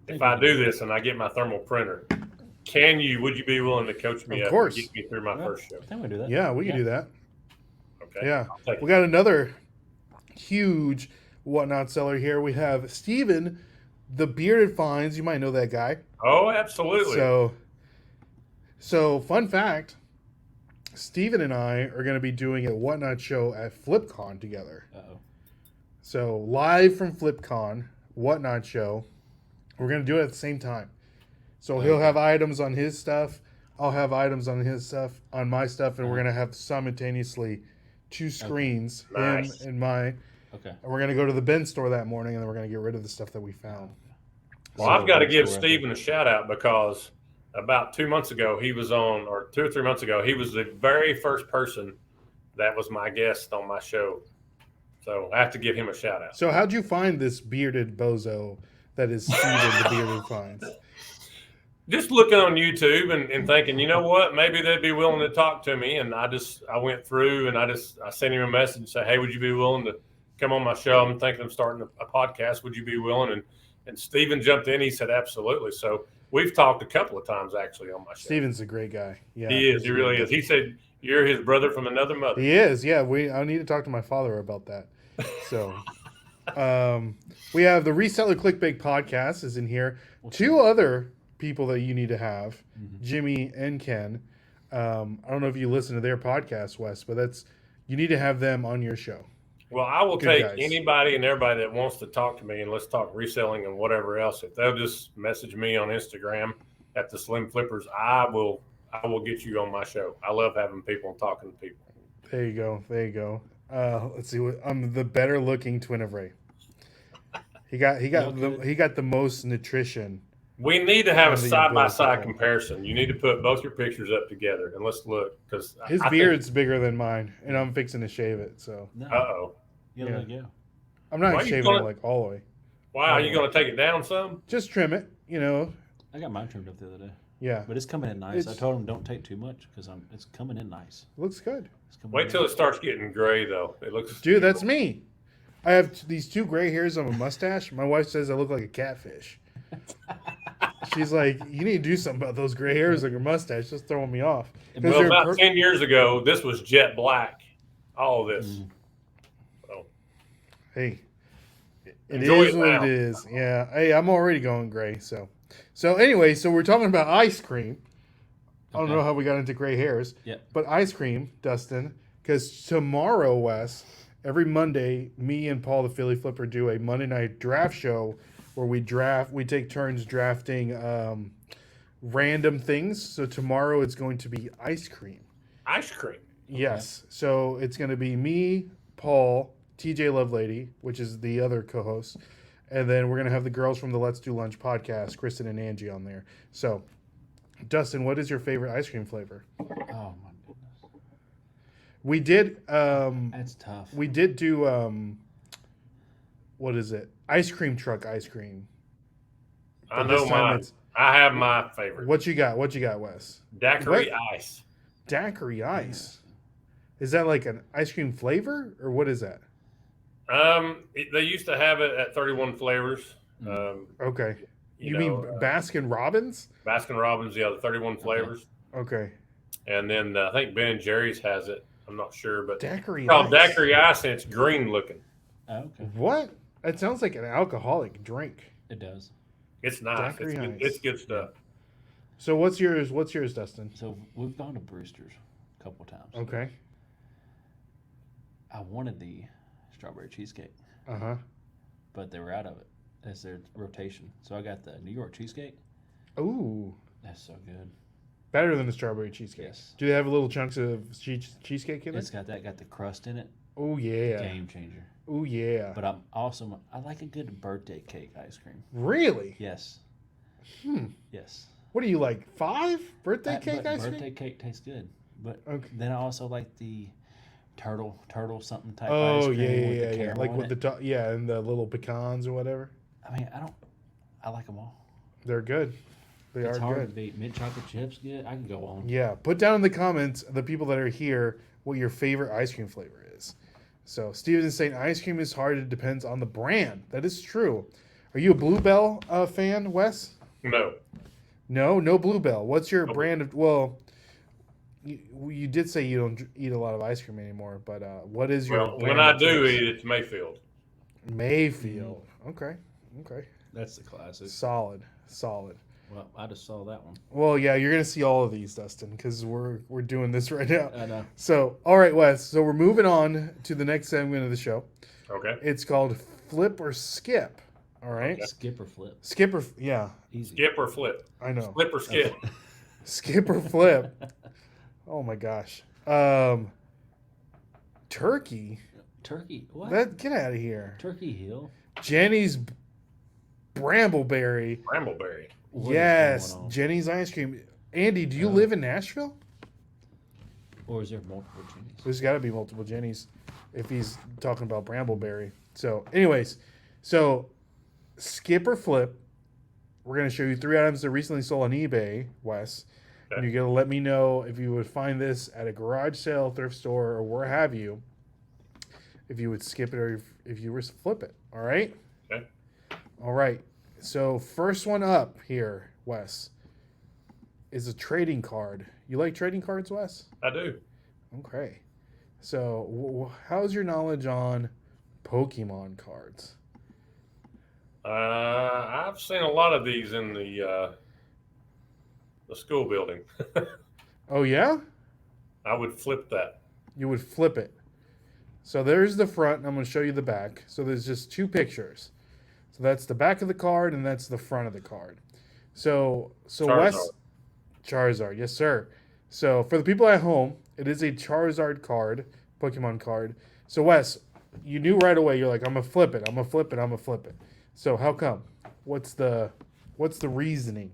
if I do this and I get my thermal printer, would you be willing to coach me Of up course. and get me through my first show? I think we do that. Yeah, we can do that. Okay. Yeah. I'll take We it. got another huge whatnot seller here. We have Steven, the Bearded Finds. You might know that guy. Oh, absolutely. So fun fact, Steven and I are going to be doing a whatnot show at FlipCon together. Uh-oh. So live from FlipCon, whatnot show. We're going to do it at the same time. So he'll have items on his stuff. I'll have items on his stuff, on my stuff, and we're going to have simultaneously two screens, Nice. him and mine. Okay. And we're going to go to the bin store that morning, and then we're going to get rid of the stuff that we found. Well, I've got to give Steven a shout out because about 2 months ago, he was on, or 2 or 3 months ago, he was the very first person that was my guest on my show. So I have to give him a shout out. So how'd you find this bearded bozo that is Steven the Bearded Finds? Just looking on YouTube and thinking, you know what, maybe they'd be willing to talk to me. And I went through and I sent him a message and said, hey, would you be willing to come on my show? I'm thinking of starting a podcast. Would you be willing? And Steven jumped in. He said, absolutely. So we've talked a couple of times actually on my show. Steven's a great guy. Yeah, He is. He really is. He said, you're his brother from another mother. He is. Yeah, I need to talk to my father about that. So, we have the Reseller Clickbait podcast is in here. Two other people that you need to have, Jimmy and Ken. I don't know if you listen to their podcast, Wes, but you need to have them on your show. Well, I will Good take guys. anybody and everybody that wants to talk to me, and let's talk reselling and whatever else. If they'll just message me on Instagram at the Slim Flippers, I will get you on my show. I love having people and talking to people. There you go. Let's see. I'm the better looking twin of Ray. He got the most nutrition. We need to have a On the side-by-side ability. comparison. You need to put both your pictures up together, and let's look. Because His beard's bigger than mine, and I'm fixing to shave it. So No. Uh-oh. You gotta let it go. I'm not Why you shaving it gonna- like all the way. Wow, you going to take it down some? Just trim it. I got mine trimmed up the other day, Yeah, but it's coming in nice. I It's- told him don't take too much because it's coming in nice. looks good. It's coming Wait in till nice. it starts getting gray, though. It looks. Dude, that's me. I have these two gray hairs on my mustache. My wife says I look like a catfish. She's like, you need to do something about those gray hairs on your mustache. Just throwing me off. 'Cause Well, they're about 10 years ago, this was jet black. All of this. So, Hey, it Enjoy is it what now. it is. Yeah. Hey, I'm already going gray. So anyway, so we're talking about ice cream. I don't Okay. know how we got into gray hairs. Yeah. But ice cream, Dustin, because tomorrow, Wes, every Monday, me and Paul the Philly Flipper do a Monday night draft show where we take turns drafting random things. So tomorrow it's going to be ice cream. ice cream. Yes. So it's going to be me, Paul, TJ Lovelady, which is the other co-host, and then we're going to have the girls from the Let's Do Lunch podcast, Kristen and Angie, on there. So, Dustin, what is your favorite ice cream flavor? Oh my goodness, We did that's tough. we did do what is it? Ice cream truck ice cream. I But this know time mine. it's- I have my favorite. What you got? What you got, Wes? Daiquiri What? ice. Daiquiri ice. Is that like an ice cream flavor or what is that? They used to have it at 31 Flavors. Okay. You know, mean Baskin Robbins? Baskin Robbins, the other 31 Flavors. Okay. And then I think Ben and Jerry's has it. I'm not sure, but Daiquiri it's called ice. Daiquiri ice, and it's green looking. Oh, okay, What? It sounds like an alcoholic drink. it does. It's nice. Daiquiri It's good, ice. it's good stuff. So what's yours? What's yours, Dustin? So we've gone to Brewster's a couple times. Okay. I wanted the strawberry cheesecake, Uh-huh. but they were out of it as their rotation. So I got the New York cheesecake. Ooh. That's so good. Better than the strawberry cheesecake. Yes. Do they have little chunks of cheesecake in It's it? got the crust in it. Oh yeah. Game changer. Oh yeah. But I like a good birthday cake ice cream. Really? Yes. Yes. What are you like 5? Birthday But cake ice birthday cream? cake tastes good. But Okay. then I also like the turtle something type ice Oh cream yeah, with the yeah, yeah. caramel Like in with it. the and the little pecans or whatever. I mean, I like them all. They're good. They It's are hard good. to beat. Mint chocolate chips, good. I can go on. Yeah, put down in the comments, the people that are here, what your favorite ice cream flavor is. So Steven is saying ice cream is hard. It depends on the brand. That is true. Are you a Bluebell fan, Wes? No. No Bluebell. What's your Nope. brand of? Well, you did say you don't eat a lot of ice cream anymore, but what is your Well, brand when I of do choice? eat, it's Mayfield. Mayfield. Okay. That's the classic. Solid. Well, I just saw that one. Well, yeah, you're gonna see all of these, Dustin, because we're doing this right now. I know. So, all right, Wes. So we're moving on to the next segment of the show. Okay. It's called Flip or Skip. All right. Okay. Skip or flip. Skip or yeah, Easy. Skip or flip. I know. Flip or skip. Skip or flip. Oh my gosh. Turkey. Turkey. What? Get out of here. Turkey Hill. Jenny's Brambleberry. Brambleberry. What is Yes, going on? Jenny's ice cream. Andy, do you live in Nashville? Or is there multiple Jennies? There's got to be multiple Jennies if he's talking about Brambleberry. So, anyways, skip or flip. We're going to show you 3 items that recently sold on eBay, Wes. Okay. And you're going to let me know if you would find this at a garage sale, thrift store, or where have you. If you would skip it or if you were to flip it. All right? Okay. All right. So, first one up here, Wes, is a trading card. You like trading cards, Wes? I do. Okay. So, how's your knowledge on Pokemon cards? I've seen a lot of these in the school building. Oh, yeah? I would flip that. You would flip it. So, there's the front, and I'm going to show you the back. So, there's just 2 pictures. So, that's the back of the card, and that's the front of the card. So Wes... Charizard, yes, sir. So, for the people at home, it is a Charizard card, Pokemon card. So, Wes, you knew right away. You're like, I'm gonna flip it. So, how come? What's the reasoning?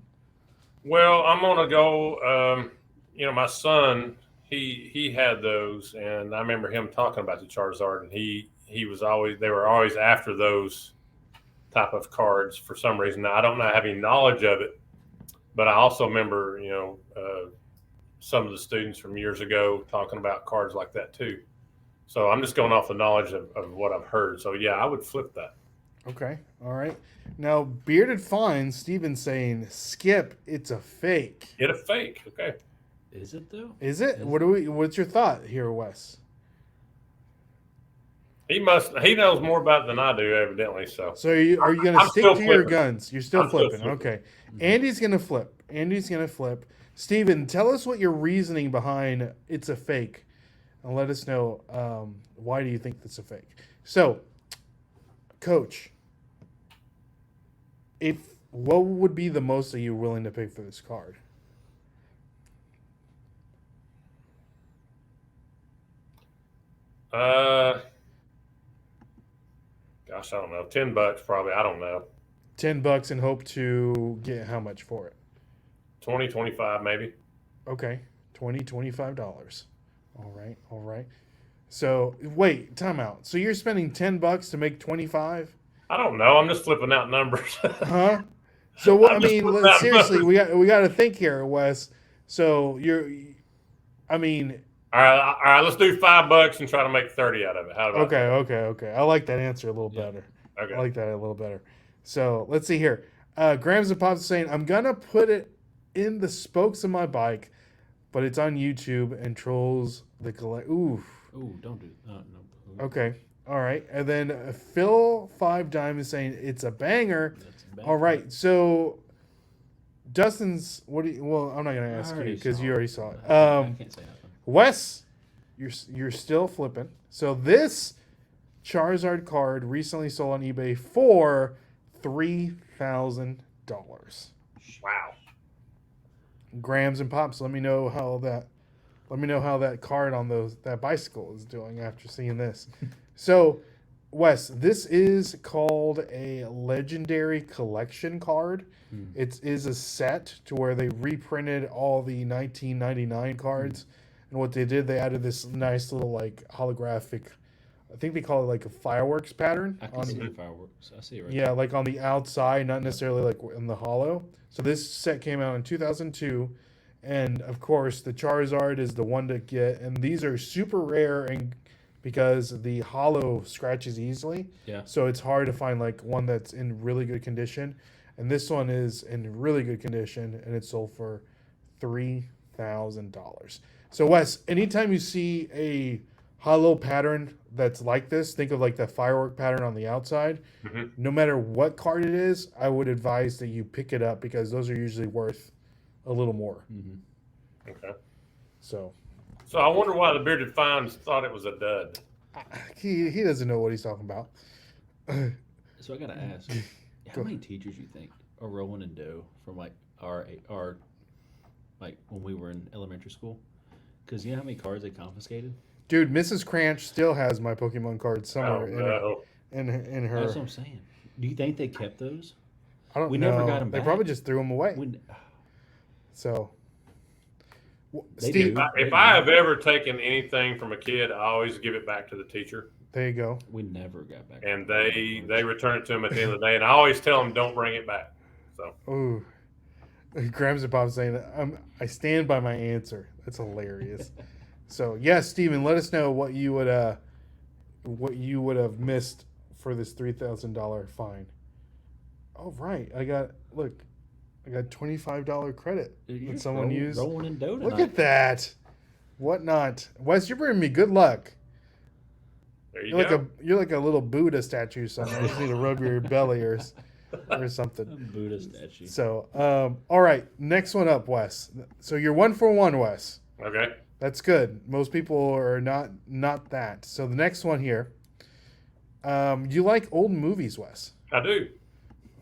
Well, I'm gonna go. My son, he had those, and I remember him talking about the Charizard, and they were always after those type of cards for some reason. Now, I don't have any knowledge of it, but I also remember, some of the students from years ago talking about cards like that too. So I'm just going off the knowledge of what I've heard. So yeah, I would flip that. Okay, all right. Now, Bearded Fine, Steven's saying, skip, it's a fake. Get a fake. Okay. Is it though? Is it? What's your thought here, Wes? He knows more about it than I do, evidently. So So are you going to I'm stick still to your flipping. guns? You're still I'm still flipping. flipping. Okay. Andy's going to flip. Steven, tell us what your reasoning behind it's a fake. And let us know why do you think it's a fake. So, Coach, what would be the most that you're willing to pay for this card? Gosh, I don't know. $10 probably. I don't know. $10 and hope to get how much for it? 20, 25 maybe. Okay, $25. All right. So wait, time out. So you're spending $10 to make 25? I don't know. I'm just flipping out numbers. Huh? So what? I I'm just mean, flipping out seriously, numbers. we got to think here, Wes. So I mean, All right. Let's do $5 and try to make 30 out of it. How about okay. I like that answer a little better. that? Okay. I like that a little better. So let's see here. Grams and Pops is saying, I'm gonna put it in the spokes of my bike, but it's on YouTube and trolls the collect. Ooh. Ooh, don't do that. No. Okay. All right. And then Phil 5 Dime is saying it's a banger. That's bad. All right. So Dustin's well, I'm not gonna ask you because you already saw it. I can't say nothing. Wes, you're still flipping. So this Charizard card recently sold on eBay for $3,000. Wow. Grams and Pops, let me know how that card on that bicycle is doing after seeing this. So, Wes, this is called a legendary collection card. It is a set to where they reprinted all the 1999 cards, and what they did, they added this nice little like holographic. I think they call it like a fireworks pattern. I can see the fireworks. I see it right Yeah, like on the outside, not necessarily like in the hollow. So this set came out in 2002, and of course the Charizard is the one to get, and these are super rare and because the hollow scratches easily. Yeah. So it's hard to find like one that's in really good condition. And this one is in really good condition, and it sold for $3,000. So Wes, anytime you see a hollow pattern that's like this, think of like the firework pattern on the outside. Mm-hmm. No matter what card it is, I would advise that you pick it up because those are usually worth a little more. Mm-hmm. Okay. So I wonder why the Bearded Finds thought it was a dud. he doesn't know what he's talking about. So I gotta ask, how many teachers you think are rolling in dough from like our like when we were in elementary school? Because you know how many cards they confiscated? Dude, Mrs. Cranch still has my Pokemon cards somewhere No. in her. That's what I'm saying. Do you think they kept those? I don't We know. never got 'em They back. probably just threw them away. We, So, They Steve, do. If I have ever taken anything from a kid, I always give it back to the teacher, there you go. we never got back. and they return it to them at the end of the day. And I always tell them, don't bring it back. So Ooh, Grams and Bob saying that I stand by my answer. That's hilarious. So yes, Steven, let us know what you would have missed for this $3,000 fine. Oh right, I got $25 credit You're that someone used. rolling in dough Look tonight. at that. What not? Wes, you're bringing me good luck. there you You're go. you're like a little Buddha statue somewhere. You just need to rub your belly or something. Buddha statue. So, all right, next one up, Wes. So you're 1 for 1, Wes. Okay. That's good. Most people are not that. So the next one here. You like old movies, Wes? I do.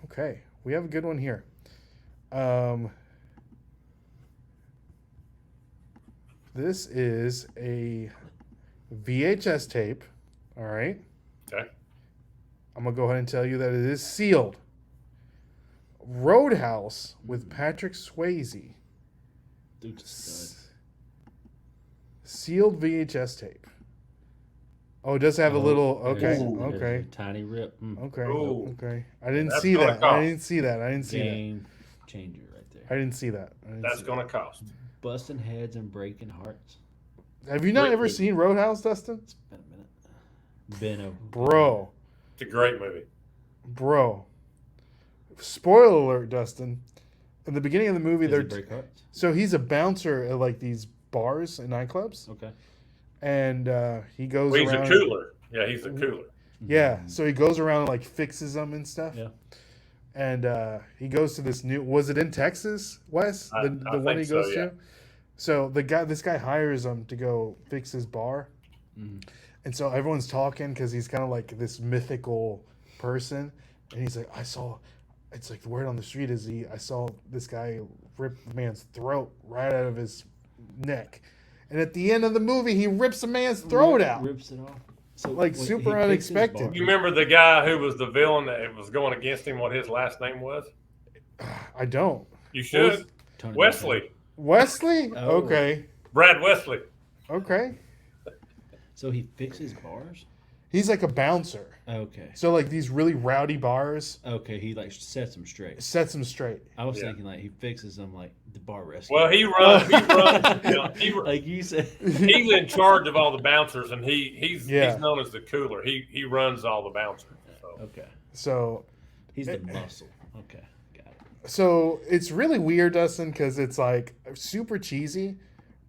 Okay, we have a good one here. This is a VHS tape. All right. Okay. I'm gonna go ahead and tell you that it is sealed. Roadhouse with Patrick Swayze. Dude's a stud. Sealed VHS tape. Oh, it does have a little. Okay, There's okay, a tiny rip. okay, Ooh. okay. I didn't That's see gonna that. cost. I didn't see that. I didn't see that. Game changer right there. I didn't see that. I didn't That's see going to cost. Busting heads and breaking hearts. that. Have you not ever seen Roadhouse, Dustin? It's been a minute. Benno. Bro, It's a great movie. bro. Spoiler alert, Dustin. In the beginning of the movie, Does he they're break hearts? so he's a bouncer at like these bars and nightclubs, Okay. and he goes Well, he's around. a cooler. Yeah, he's a cooler. Yeah, so he goes around and like fixes them and stuff. Yeah. And he goes to this new. Was it in Texas, Wes? I The one think he so, goes yeah. to. So this guy hires him to go fix his bar, Mhm. and so everyone's talking because he's kind of like this mythical person, and he's like, I saw. It's like the word on the street is I saw this guy rip the man's throat right out of his neck, and at the end of the movie, he rips a man's throat out. Rips it off. So Like, wait, super he fixes unexpected. bar. You remember the guy who was the villain that was going against him, what his last name was? I don't. You should. Tony Wesley. Wesley? Oh. Okay. Brad Wesley. Okay. So he fixes bars? He's like a bouncer. Okay. So like these really rowdy bars Okay, he like sets them straight. sets him straight. I was Yeah. thinking like he fixes them like the bar rescue. Well, he runs. like you said. He's in charge of all the bouncers, and he's Yeah. known as the cooler. He runs all the bouncers. So. Okay. So He's the muscle. Okay. Got it. so it's really weird, Dustin, because it's like super cheesy,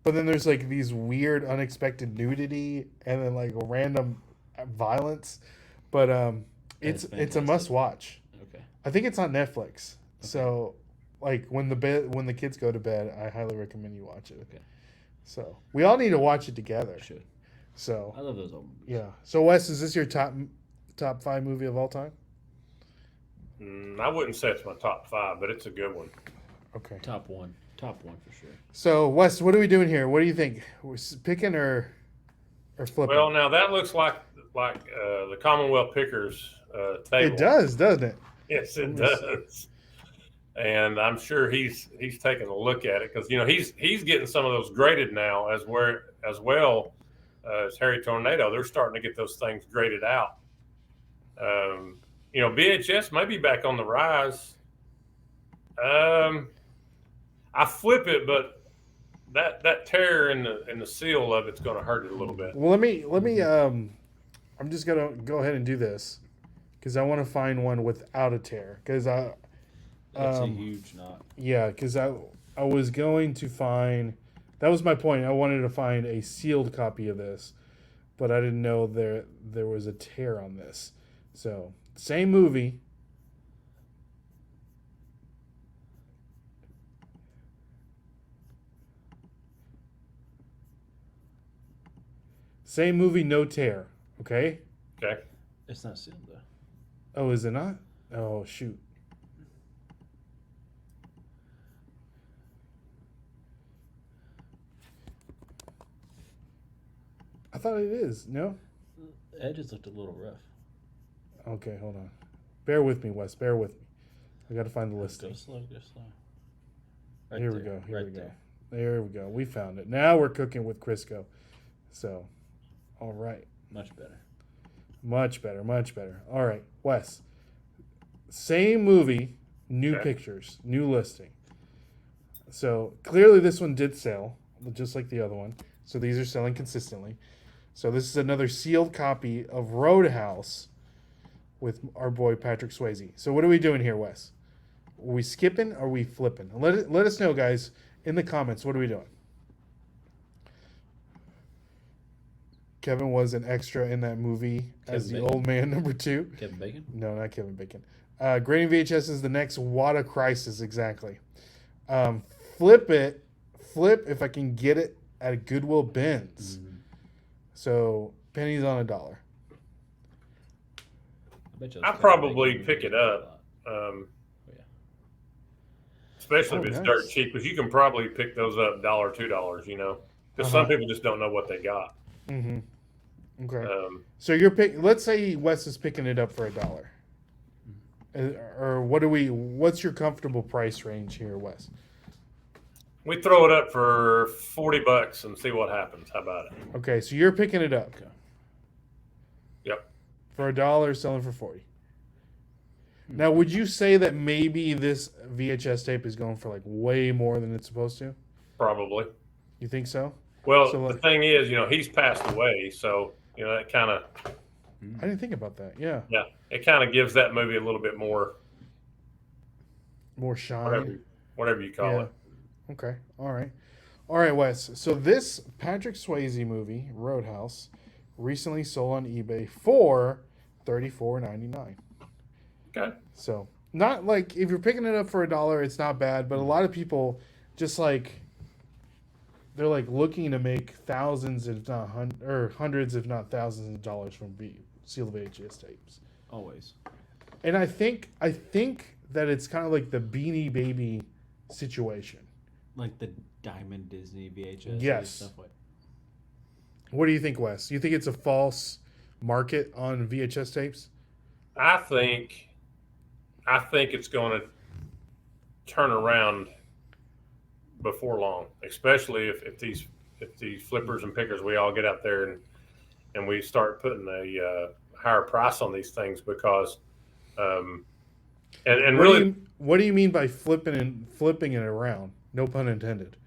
but then there's like these weird, unexpected nudity and then like random violence. But it's That's a fantastic. must watch. Okay. I think it's on Netflix. So like when the kids go to bed, I highly recommend you watch it. Okay. So we all need to watch it together. I should. So I love those old movies. yeah. So Wes, is this your top 5 movie of all time? I wouldn't say it's my top 5, but it's a good one. Okay. Top one for sure. So Wes, what are we doing here? What do you think? We're picking or flipping? Well, now that looks like the Commonwealth Pickers table. It does, doesn't it? Yes, it Let me see. does. And I'm sure he's taking a look at it because he's getting some of those graded now as well as Harry Tornado. They're starting to get those things graded out. VHS may be back on the rise. I flip it, but that tear in the seal of it's going to hurt it a little bit. Well, let me. I'm just gonna go ahead and do this because I want to find one without a tear. Because That's a huge knot. yeah, because I was going to find. That was my point. I wanted to find a sealed copy of this, but I didn't know there was a tear on this. So same movie. Same movie, no tear. Okay. Okay. It's not sealed though. Oh, is it not? Oh, shoot. I thought it is. No? The edges looked a little rough. Okay, hold on. Bear with me, Wes. Bear with me. I got to find the listing. Go slow, go slow. Right Here there, we go. Here right we go. there. There we go. We found it. Now we're cooking with Crisco. So, all right. Much better. Much better. Much better. All right, Wes. Same movie, new Okay. pictures, new listing. So clearly this one did sell, just like the other one. So these are selling consistently. So this is another sealed copy of Roadhouse with our boy Patrick Swayze. So what are we doing here, Wes? Are we skipping or are we flipping? Let us know, guys, in the comments. What are we doing? Kevin was an extra in that movie as the Kevin Bacon. old man number 2. Kevin Bacon? No, not Kevin Bacon. Grading VHS is the next Wada crisis, exactly. Flip if I can get it at a Goodwill Bins. So pennies on a dollar. Bet you I those Kevin probably Bacon pick it movies up. a lot. Yeah. Especially Oh, if it's nice. dirt cheap, because you can probably pick those up $1, $2, because some people just don't know what they got. Mm-hmm. Okay. So you're let's say Wes is picking it up for $1. Or what's your comfortable price range here, Wes? we throw it up for $40 and see what happens. How about it? Okay, so you're picking it up. Okay. Yep. For $1, selling for 40. Now, would you say that maybe this VHS tape is going for like way more than it's supposed to? Probably. You think so? Well, So, the thing is, he's passed away, so it kind of I didn't think about that. Yeah. it kind of gives that movie a little bit more More shine. whatever you call it. Okay. All right, Wes. So this Patrick Swayze movie, Roadhouse, recently sold on eBay for $34.99. Okay. So not like if you're picking it up for $1, it's not bad. But a lot of people just they're like looking to make thousands, if not hundreds, if not thousands of dollars from sealed VHS tapes. Always. And I think that it's kind of like the Beanie Baby situation. Like the Diamond Disney VHS. Yes. Stuff like. What do you think, Wes? Do you think it's a false market on VHS tapes? I think it's going to turn around before long, especially if these flippers and pickers, we all get out there and we start putting a higher price on these things, because and really, what do you mean by flipping it around? No pun intended.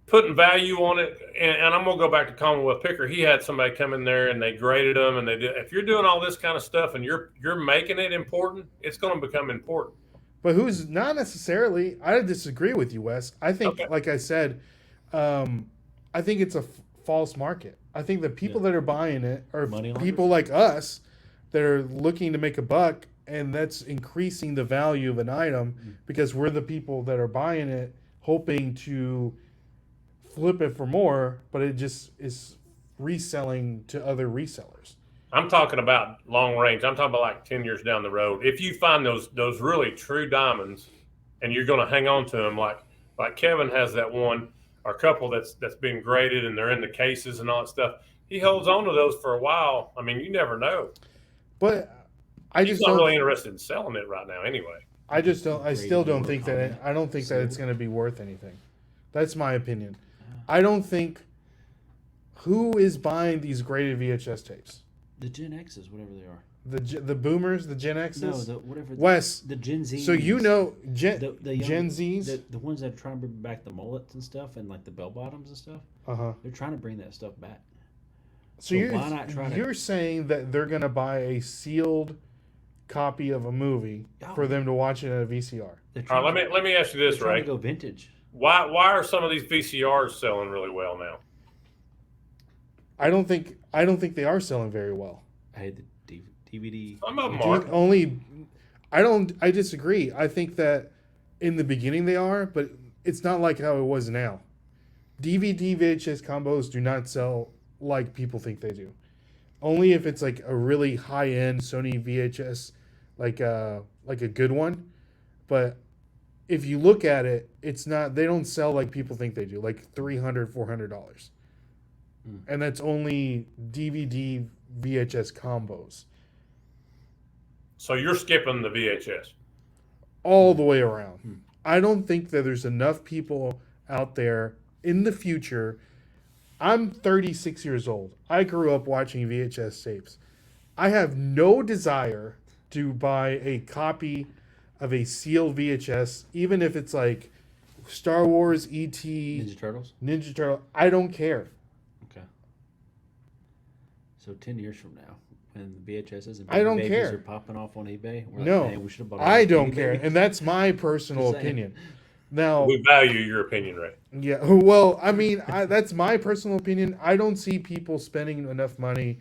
putting value on it. And I'm gonna go back to Commonwealth Picker. He had somebody come in there and they graded them, and they did. If you're doing all this kind of stuff and you're making it important, it's going to become important. But who's not necessarily? I disagree with you, Wes. I think, Okay. like I said, I think it's a false market. I think the people that are buying it are Money people like us that are looking to make a buck, and that's increasing the value of an item because we're the people that are buying it, hoping to flip it for more, but it just is reselling to other resellers. I'm talking about long range. I'm talking about like 10 years down the road. If you find those really true diamonds, and you're going to hang on to them, like Kevin has that one, or a couple that's been graded and they're in the cases and all that stuff. He holds on to those for a while. I mean, you never know. But I He's just not don't. really interested in selling it right now, anyway. I just don't. I still don't think that. Graded I don't think that it's sealed. going to be worth anything. That's my opinion. I don't think. Who is buying these graded VHS tapes? The Gen X's, whatever they are. the boomers, the Gen X's. No, the whatever. Wes. The Gen Z. So you know Gen young, Z's. the ones that are trying to bring back the mullets and stuff, and like the bell bottoms and stuff. They're trying to bring that stuff back. So why not try you're saying that they're gonna buy a sealed copy of a movie for them to watch it at a VCR? All right, let me ask you this, Ray. To go vintage. Why are some of these VCRs selling really well now? I don't think they are selling very well. I had the DVD. Some of them are. I disagree. I think that in the beginning they are, but it's not like how it was now. DVD VHS combos do not sell like people think they do. Only if it's like a really high end Sony VHS, like a good one. But if you look at it, it's not. They don't sell like people think they do, like $300, $400, and that's only DVD VHS combos. So you're skipping the VHS all the way around. I don't think that there's enough people out there in the future. I'm 36 years old. I grew up watching VHS tapes. I have no desire to buy a copy of a sealed VHS, even if it's like Star Wars, E.T., Ninja Turtle. I don't care. Okay. So 10 years from now, when the VHSs and I don't babies care. are popping off on eBay, we're no, like, hey, we should have bought I don't care, and that's my personal opinion. Now, we value your opinion, Ray. Yeah, well, I mean, that's my personal opinion. I don't see people spending enough money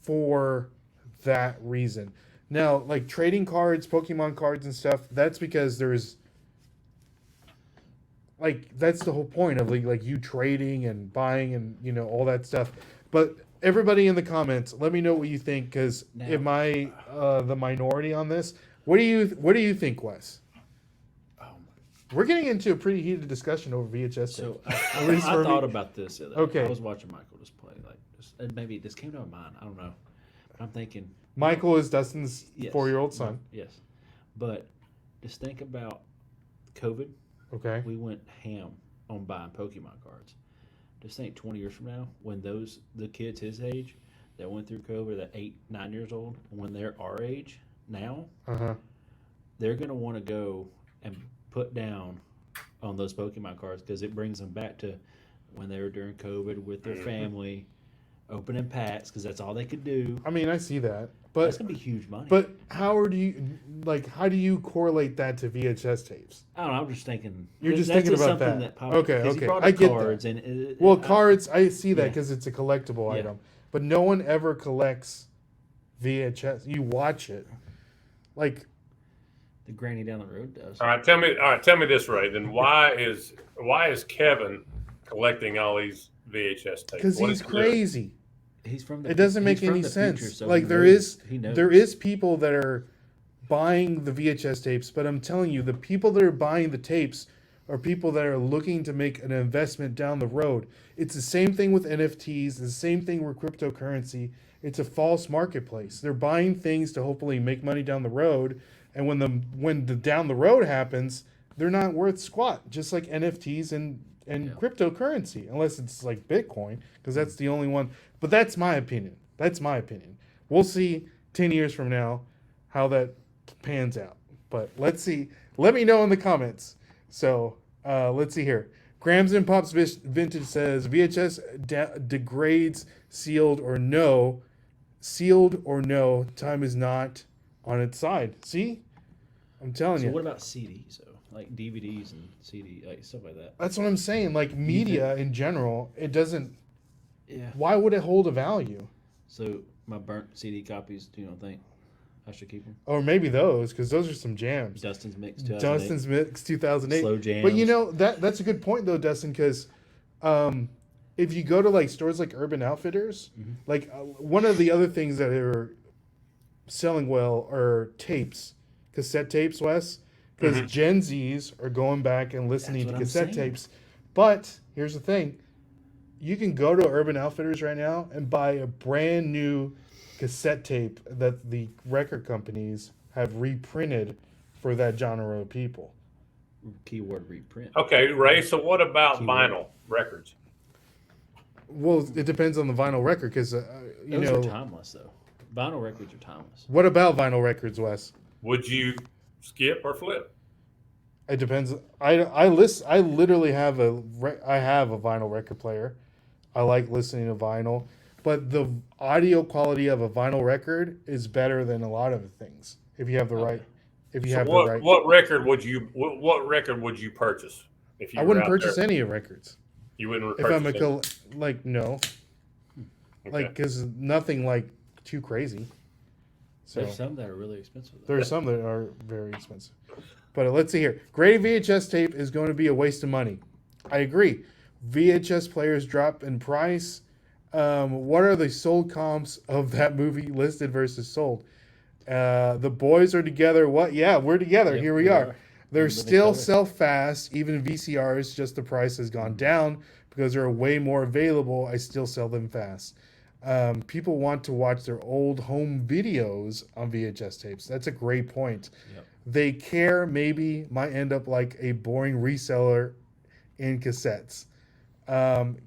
for that reason. Now, like trading cards, Pokemon cards and stuff, that's because there's like that's the whole point of like you trading and buying and all that stuff. But everybody in the comments, let me know what you think, because am I the minority on this? What do you think, Wes? We're getting into a pretty heated discussion over VHS. So I thought about this the other day. Okay. I was watching Michael just play, and maybe this came to my mind. I don't know. But I'm thinking Michael is Dustin's 4-year-old son. Yes, but just think about COVID. Okay. We went ham on buying Pokemon cards. Just think 20 years from now, when the kids his age that went through COVID, that 8, 9 years old, when they're our age now, they're gonna want to go and put down on those Pokemon cards because it brings them back to when they were during COVID with their family, opening packs because that's all they could do. I mean, I see that, but that's gonna be huge money. But how do you correlate that to VHS tapes? I don't know. I'm just thinking. You're just thinking about that. Okay. I get cards that. And cards. I see that because it's a collectible item, but no one ever collects VHS. You watch it, like. The granny down the road does. All right, tell me this, Ray. Then why is Kevin collecting all these VHS tapes? Because he's crazy. He's from. It doesn't make any sense. Future, so like there is people that are buying the VHS tapes, but I'm telling you, the people that are buying the tapes are people that are looking to make an investment down the road. It's the same thing with NFTs. The same thing with cryptocurrency. It's a false marketplace. They're buying things to hopefully make money down the road. And when the down the road happens, they're not worth squat, just like NFTs and cryptocurrency, unless it's like Bitcoin, because that's the only one. But that's my opinion. We'll see 10 years from now how that pans out. But let's see. Let me know in the comments. So let's see here. Grams and Pops Vintage says VHS degrades sealed or no. Sealed or no, time is not on its side. See? I'm telling you. So what about CDs, though? Like DVDs and CD, like stuff like that? That's what I'm saying. Like media in general, it doesn't... Yeah. Why would it hold a value? So my burnt CD copies, do you don't think I should keep them? Or maybe those, because those are some jams. Dustin's Mix 2008. Slow jams. But that's a good point, though, Dustin, because... if you go to like stores like Urban Outfitters, like one of the other things that are selling well are tapes, cassette tapes, Wes, because Gen Zs are going back and listening to cassette tapes. But here's the thing: you can go to Urban Outfitters right now and buy a brand new cassette tape that the record companies have reprinted for that genre of people. Keyword reprint. Okay, Ray. So what about vinyl records? Well, it depends on the vinyl record, because those are timeless, though. Vinyl records are timeless. What about vinyl records, Wes? Would you skip or flip? It depends. I literally have a vinyl record player. I like listening to vinyl, but the audio quality of a vinyl record is better than a lot of things if you have the right. If you So have what, the right. what record would you purchase if you I were wouldn't out purchase there? any records. You wouldn't If I'm purchase like no, Okay. like because nothing like too crazy. So There's some that are really expensive. Though. there are some that are very expensive. But let's see here. Graded VHS tape is going to be a waste of money. I agree. VHS players drop in price. What are the sold comps of that movie listed versus sold? The boys are together. What? Yeah, we're together. Yep, Here we we are. are. They're Living still color. sell fast. Even VCRs, just the price has gone down because they're way more available. I still sell them fast. People want to watch their old home videos on VHS tapes. That's a great point. Yep. They care, maybe might end up like a boring reseller in cassettes.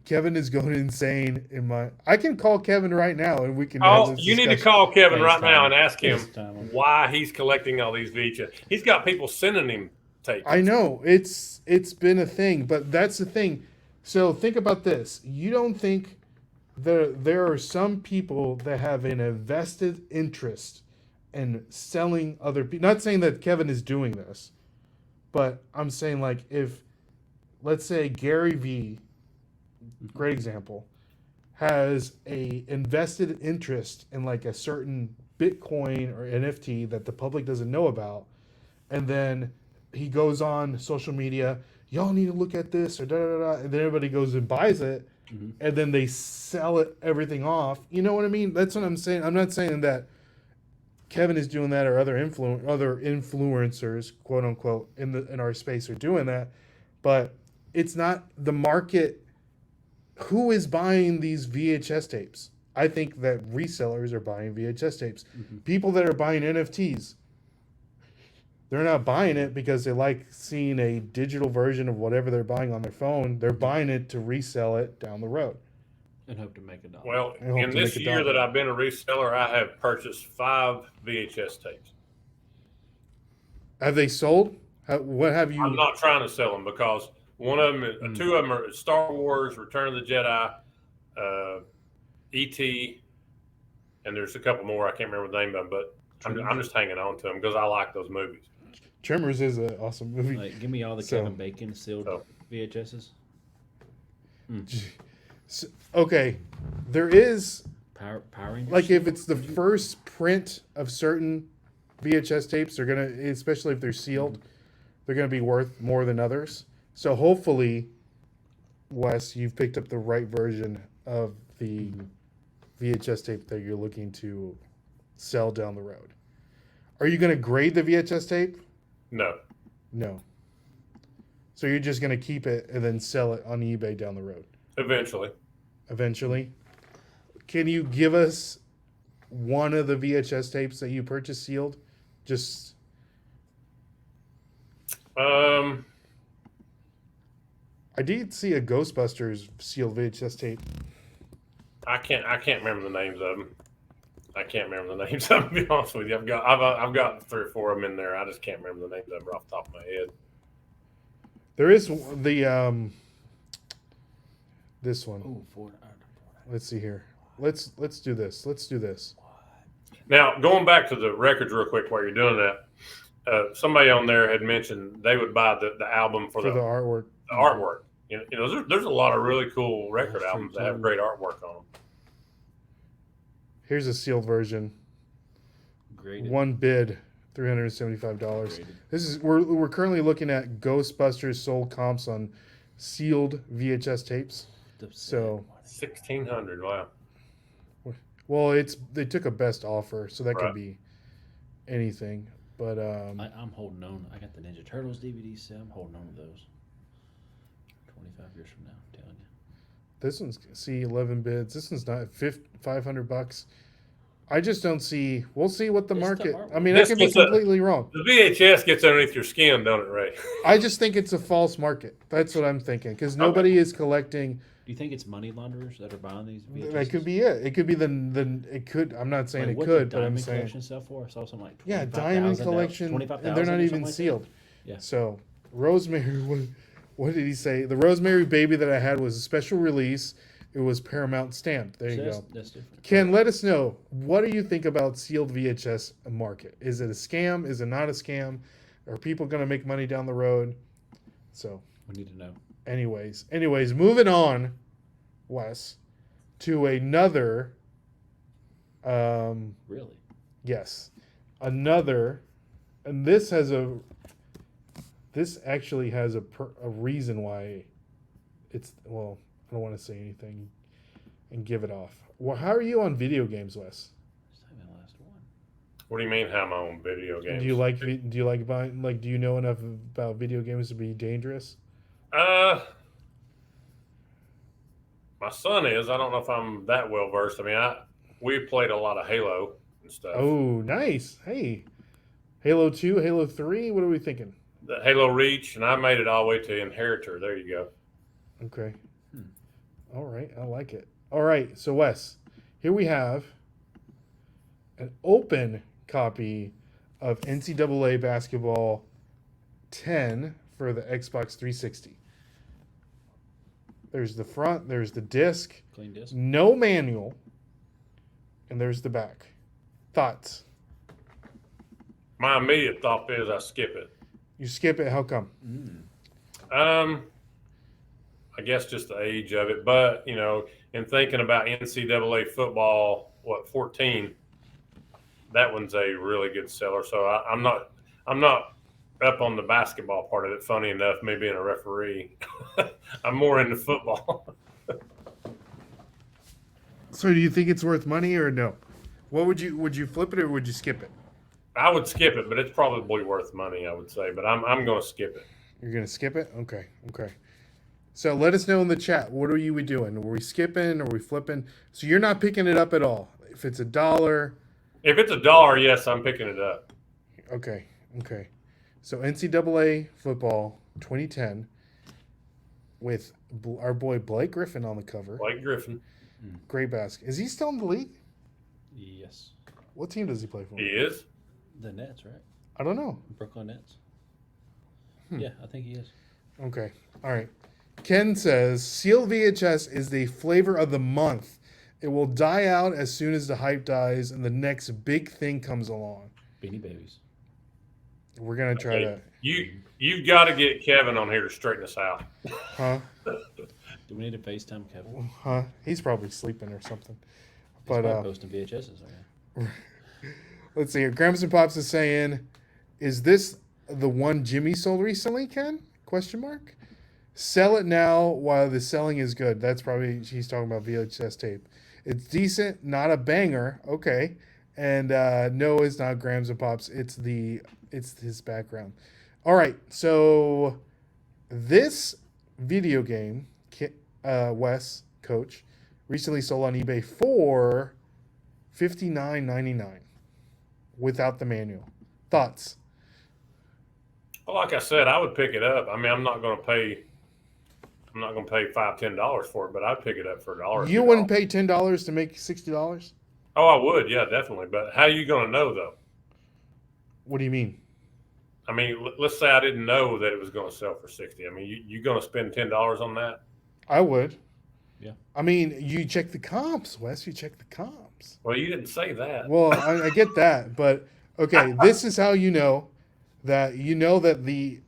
Kevin is going insane in my. I can call Kevin right now and we can. have Oh, this you need to discussion. call Kevin right FaceTime. now and ask him FaceTime. why he's collecting all these VHS. He's got people sending him tapes. I know it's been a thing, but that's the thing. So think about this. You don't think there are some people that have an invested interest in selling other people. Not saying that Kevin is doing this, but I'm saying like if, let's say Gary V, great example, has a invested interest in like a certain Bitcoin or NFT that the public doesn't know about, and then he goes on social media, y'all need to look at this or da da da, and then everybody goes and buys it, and then they sell it everything off. You know what I mean? That's what I'm saying. I'm not saying that Kevin is doing that or other influencers, quote unquote, in our space are doing that, but it's not the market. Who is buying these VHS tapes? I think that resellers are buying VHS tapes. People that are buying NFTs, they're not buying it because they like seeing a digital version of whatever they're buying on their phone. They're buying it to resell it down the road. And hope to make a dollar. Well, I hope in to this make a year dollar. that I've been a reseller, I have purchased 5 VHS tapes. Have they sold? What have you? I'm not trying to sell them because one of them, 2 of them are Star Wars, Return of the Jedi, E.T., and there's a couple more. I can't remember the name of them, but I'm just hanging on to them because I like those movies. Tremors is an awesome movie. Like, give me all the So- Kevin Bacon sealed VHSs. So, okay, there is Power Rangers. like if it's the first print of certain VHS tapes, they're gonna, especially if they're sealed, they're gonna be worth more than others. So hopefully, Wes, you've picked up the right version of the VHS tape that you're looking to sell down the road. Are you gonna grade the VHS tape? No. No. So you're just gonna keep it and then sell it on eBay down the road Eventually. Can you give us one of the VHS tapes that you purchased sealed? Just I did see a Ghostbusters sealed VHS tape. I can't remember the names of them. I can't remember the names of them, to be honest with you. I've got 3 or 4 of them in there. I just can't remember the names of them off the top of my head. There is the this one. Ooh, Ford. Let's see here. Let's do this. Let's do this. Now, going back to the records real quick while you're doing that, somebody on there had mentioned they would buy the album for For the the artwork. artwork. You know, there's a lot of really cool record That's albums true, that have too. great artwork on them. Here's a sealed version. Graded. One bid, $375. Graded. This is we're currently looking at Ghostbusters sold comps on sealed VHS tapes. So, 1,600. Wow. well, they took a best offer, so that Right. could be anything. But I'm holding on. I got the Ninja Turtles DVD set. I'm holding on to those. 25 years from now, I'm telling you. this one's 11 bids. This one's not $500. I just don't see. We'll see what the It's the market. artwork. I mean, I This could be gets a- completely wrong. The VHS gets underneath your skin, don't it, Ray? I just think it's a false market. That's what I'm thinking because nobody is collecting Do you think it's money launderers that are buying these VHSs? That could be it. It could be it could. I'm not saying Like, it what could, did but I'm Diamond saying Collection sell for? I saw something like yeah, Diamond 25,000 Collection, 25,000 and they're not or even something like sealed. that? Yeah. So Rosemary, what did he say? The Rosemary Baby that I had was a special release. It was Paramount stamped. There you So go. that's different. Ken, let us know. What do you think about sealed VHS market? Is it a scam? Is it not a scam? Are people going to make money down the road? So, We need to know. anyways, moving on, Wes, to another. Really? Yes, another, and this actually has a reason why. It's well, I don't want to say anything, and give it off. Well, how are you on video games, Wes? It's not even the last one. What do you mean? How am I on video games? Do you like buying? Like, do you know enough about video games to be dangerous? My son is. I don't know if I'm that well versed. I mean, we played a lot of Halo and stuff. Oh, nice. Hey, Halo 2, Halo 3. What are we thinking? The Halo Reach, and I made it all the way to Inheritor. There you go. Okay. All right, I like it. All right, so Wes, here we have an open copy of NCAA Basketball 10 for the Xbox 360. There's the front, there's the disc, Clean disc? no manual, and there's the back. Thoughts? My immediate thought is I skip it. You skip it, how come? I guess just the age of it, but in thinking about NCAA football, 14, that one's a really good seller. So I'm not up on the basketball part of it. Funny enough, me being a referee, I'm more into football. So do you think it's worth money or no? What would you flip it or would you skip it? I would skip it, but it's probably worth money, I would say. But I'm going to skip it. You're going to skip it? Okay. So let us know in the chat. What are you doing? Are we skipping? Are we flipping? So you're not picking it up at all. If it's $1. If it's $1, yes, I'm picking it up. Okay. So NCAA football 2010 with our boy Blake Griffin on the cover. Blake Griffin. Great basket. Is he still in the league? Yes. What team does he play for? He is. The Nets, right? I don't know. Brooklyn Nets. Yeah, I think he is. Okay. All right. Ken says sealed VHS is the flavor of the month. It will die out as soon as the hype dies and the next big thing comes along. Beanie Babies. We're gonna try to. You've got to get Kevin on here to straighten us out. Huh? Do we need to FaceTime Kevin? Huh? He's probably sleeping or something. He's But probably posting VHSs. Okay. let's see here. Grams and Pops is saying, "Is this the one Jimmy sold recently, Ken? Question mark. Sell it now while the selling is good." That's probably he's talking about VHS tape. It's decent, not a banger. Okay, and no, it's not Grams and Pops. It's his background. All right, so this video game, Wes Coach, recently sold on eBay for $59.99 without the manual. Thoughts? Well, like I said, I would pick it up. I mean, I'm not going to pay $5-10 for it, but I'd pick it up for $1. You wouldn't pay $10 to make $60? Oh, I would, yeah, definitely. But how are you going to know though? What do you mean? I mean, let's say I didn't know that it was going to sell for 60. I mean, you going to spend $10 on that? I would. Yeah. I mean, you check the comps, Wes. You check the comps. Well, you didn't say that. Well, I get that, but okay, this is how you know that the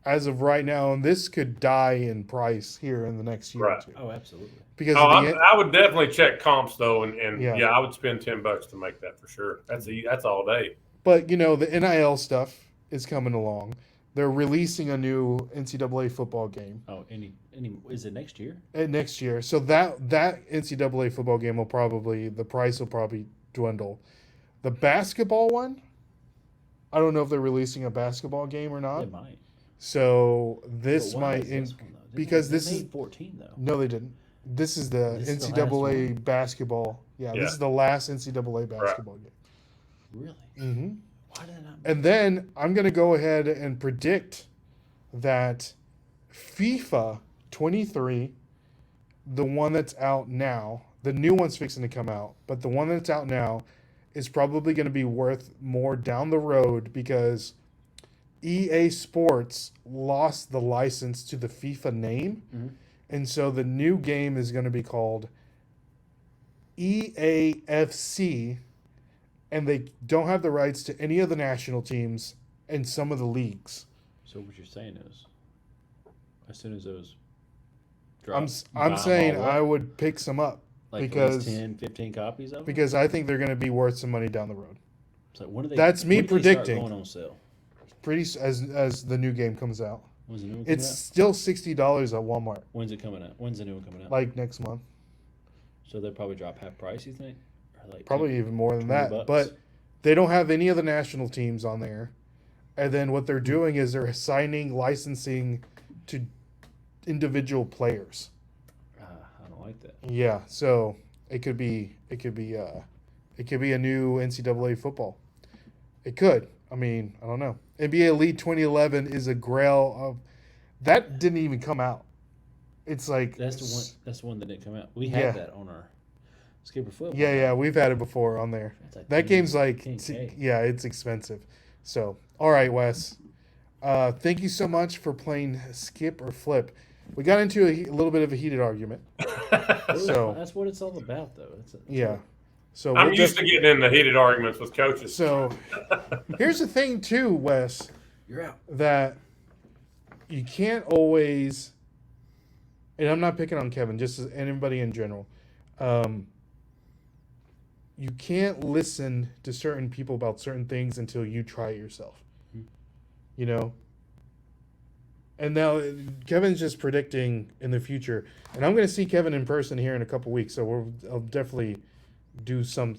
as of right now, and this could die in price here in the next year or two. Oh, absolutely. Because I would definitely check comps though, and Yeah. I would spend $10 to make that for sure. That's all day. but the NIL stuff is coming along. They're releasing a new NCAA football game Oh, is it next year? next year. So that NCAA football game the price will probably dwindle. The basketball one, I don't know if they're releasing a basketball game or not. It might. So this But why might is this one, though? because They this is made 14 though. no, they didn't. This is the This is the last NCAA basketball. Yeah, Yeah. this is the last NCAA basketball game. Really? Mm-hmm. Why did I not? And then I'm going to go ahead and predict that FIFA 23 the one that's out now, the new one's fixing to come out, but the one that's out now is probably going to be worth more down the road because EA Sports lost the license to the FIFA name. Mm-hmm. And so the new game is going to be called EAFC, and they don't have the rights to any of the national teams and some of the leagues. So what you're saying is, as soon as those I'm drop, I'm saying I would pick some up like because 10, 15 copies of them. because I think they're going to be worth some money down the road. So when do they? That's me when do they start predicting. going on sale. As the new game comes out, When's the new one coming it's out? still $60 at Walmart, When's it coming out? When's the new one coming out? like next month. So they'll probably drop half price. You think? Or like Probably even more than that. $20. But they don't have any of the national teams on there. And then what they're doing is they're assigning licensing to individual players. I don't like that. Yeah, so it could be a new NCAA football. It could. I mean, I don't know. NBA Elite 2011 is a grail of that didn't even come out. It's like That's the one. That's the one that didn't come out. We Yeah. had that on our Skipper Flip. Yeah, we've had it before on there. It's like That 10 game's like 10K. yeah, it's expensive. So, all right, Wes. Thank you so much for playing Skip or Flip. We got into a little bit of a heated argument. So that's what it's all about, though. yeah. So I'm we'll used to getting into heated arguments with coaches. So here's the thing too, Wes, You're out. that you can't always, and I'm not picking on Kevin, just as anybody in general. You can't listen to certain people about certain things until you try it yourself. You know? And now Kevin's just predicting in the future. And I'm going to see Kevin in person here in a couple weeks, so I'll definitely do something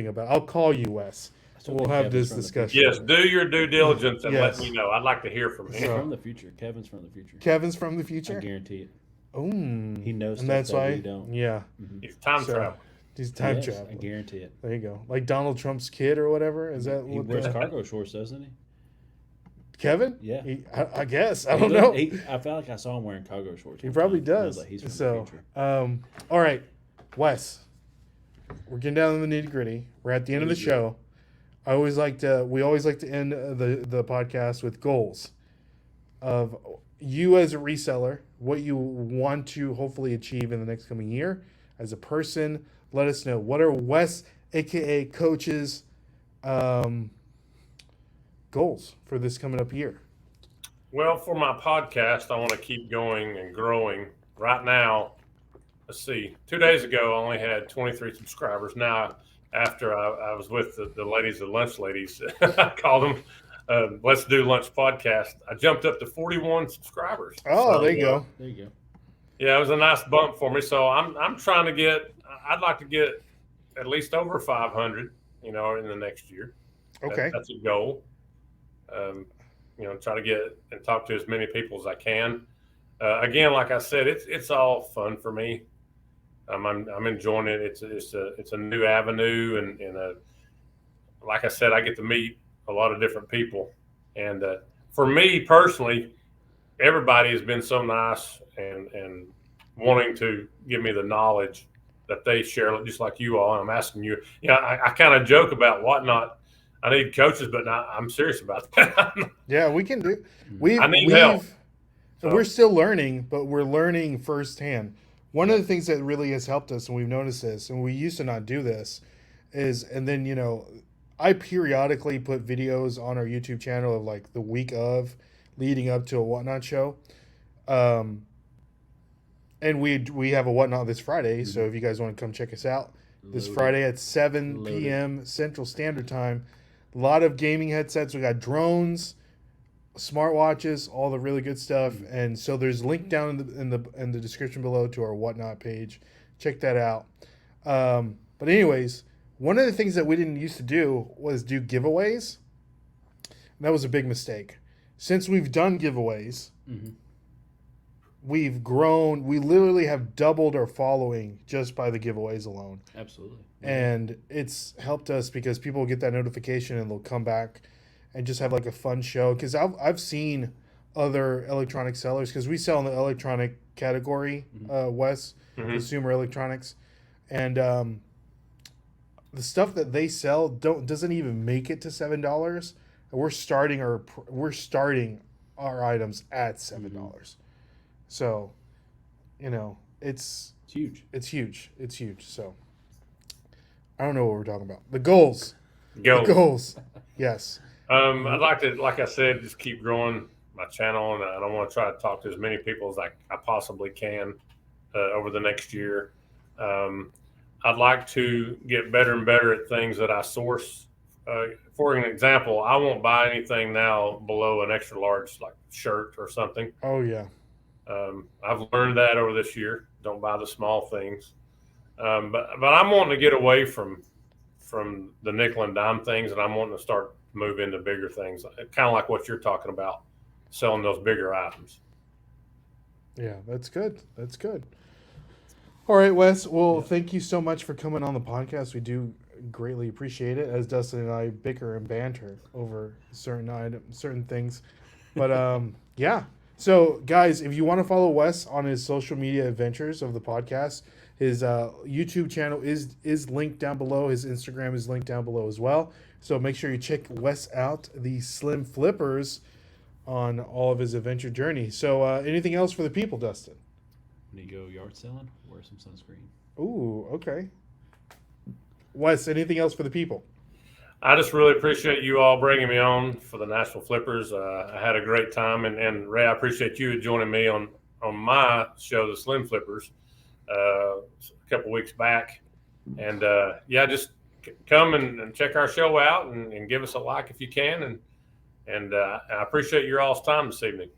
about it. I'll call you, Wes. We'll have this discussion. Yes, do your due diligence and Yes. let me know. I'd like to hear from He's him. from the future. Kevin's from the future. Kevin's from the I future? guarantee it. Oh. He knows And stuff that's that why? we don't. Yeah. He's time So, travel. He's time Yes, traveling. I guarantee it. There you go. Like Donald Trump's kid or whatever? Is that He what wears cargo shorts, doesn't he? Kevin? Yeah. I guess. I He don't look- know. I felt like I saw him wearing cargo shorts. He one probably time, and I does. was like, he's from the So, future. all right, Wes, we're getting down to the nitty gritty. We're at the end of the show. We always like to end the podcast with goals of you as a reseller, what you want to hopefully achieve in the next coming year as a person. Let us know. What are Wes, aka Coach's, goals for this coming up year? Well, for my podcast, I want to keep going and growing. Right now, let's see, 2 days ago, I only had 23 subscribers. Now, after I was with the ladies, the lunch ladies, I called them Let's Do Lunch Podcast. I jumped up to 41 subscribers. Oh, So, there you go. There you go. Yeah, it was a nice bump for me. So I'm trying to I'd like to get at least over 500, in the next year. Okay. That's a goal. Try to get and talk to as many people as I can. Again, like I said, it's all fun for me. I'm enjoying it. It's a new avenue, and like I said, I get to meet a lot of different people. And for me personally, everybody has been so nice and wanting to give me the knowledge that they share, just like you all. And I'm asking you, I kind of joke about whatnot. I need coaches, but I'm serious about that. Yeah, we can do. I need help. So. We're still learning, but we're learning firsthand. One of the things that really has helped us, and we've noticed this, and we used to not do this, is, and then, I periodically put videos on our YouTube channel of like the week of leading up to a Whatnot show. And we have a Whatnot this Friday, so if you guys want to come check us out, this Friday at 7 p.m. Central Standard Time. A lot of gaming headsets. We got drones, smartwatches, all the really good stuff. And so there's a link down in the description below to our Whatnot page. Check that out. But anyways, one of the things that we didn't used to do was do giveaways. And that was a big mistake. Since we've done giveaways, we've grown. We literally have doubled our following just by the giveaways alone. Absolutely. And it's helped us because people get that notification and they'll come back and just have like a fun show. Because I've seen other electronic sellers, because we sell in the electronic category, Wes, consumer electronics, and the stuff that they sell doesn't even make it to $7. We're starting our items at $7. So, it's huge. It's huge. It's huge. So, I don't know what we're talking about. The goals. Go. The goals. Yes. I'd like to, like I said, just keep growing my channel, and I don't want to try to talk to as many people as I possibly can over the next year. I'd like to get better and better at things that I source. For an example, I won't buy anything now below an extra large, like shirt or something. Oh yeah. I've learned that over this year. Don't buy the small things. But I'm wanting to get away from the nickel and dime things, and I'm wanting to start move into bigger things, kind of like what you're talking about, selling those bigger items. Yeah, that's good. That's good. All right, Wes. Well, thank you so much for coming on the podcast. We do greatly appreciate it, as Dustin and I bicker and banter over certain things. But yeah. So, guys, if you want to follow Wes on his social media adventures of the podcast, his YouTube channel is linked down below. His Instagram is linked down below as well. So make sure you check Wes out, the Slim Flippers, on all of his adventure journey. So anything else for the people, Dustin? When you go yard selling, wear some sunscreen. Ooh, okay. Wes, anything else for the people? I just really appreciate you all bringing me on for the Nashville Flippers. I had a great time, and Ray, I appreciate you joining me on my show, the Slim Flippers, a couple weeks back. And just come and check our show out and give us a like if you can. And I appreciate your all's time this evening.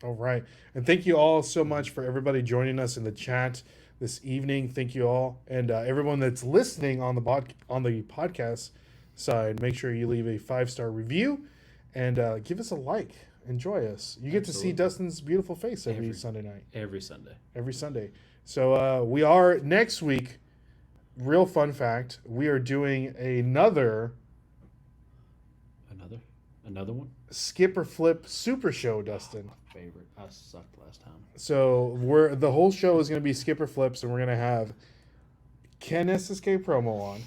All right. And thank you all so much for everybody joining us in the chat this evening. Thank you all. And everyone that's listening on the podcast side, make sure you leave a 5-star review and give us a like. Enjoy us. You get to see Dustin's beautiful face every Sunday night. Every Sunday. Every Sunday. So we are next week. Real fun fact: we are doing another one. Skip or Flip Super Show, Dustin. Favorite. I sucked last time. So the whole show is going to be Skip or Flips, and we're going to have Ken SSK promo on.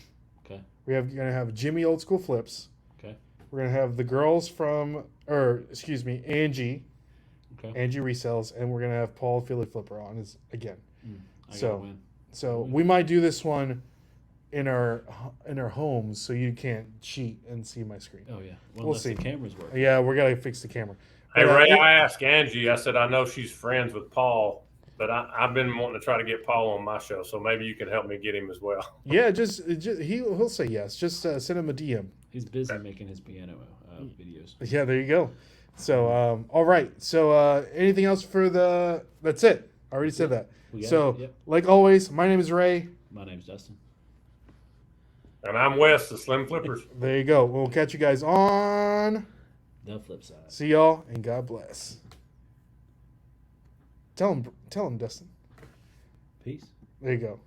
Okay. Going to have Jimmy Old School Flips. Okay. We're going to have the girls Angie. Okay. Angie Resells, and we're going to have Paul Philly Flipper on again. I gotta win. So we might do this one in our homes, so you can't cheat and see my screen. Oh yeah, we'll see. The cameras work. Yeah, we're gonna fix the camera. Hey Ray, I asked Angie. I said I know she's friends with Paul, but I've been wanting to try to get Paul on my show, so maybe you can help me get him as well. Yeah, just he'll say yes. Just send him a DM. He's busy making his piano videos. Yeah, there you go. So all right. So anything else for that's it. I already said that. Like always, my name is Ray. My name's Dustin. And I'm Wes, the Slim Flippers. There you go. We'll catch you guys on the flip side. See y'all, and God bless. Tell him, Dustin. Peace. There you go.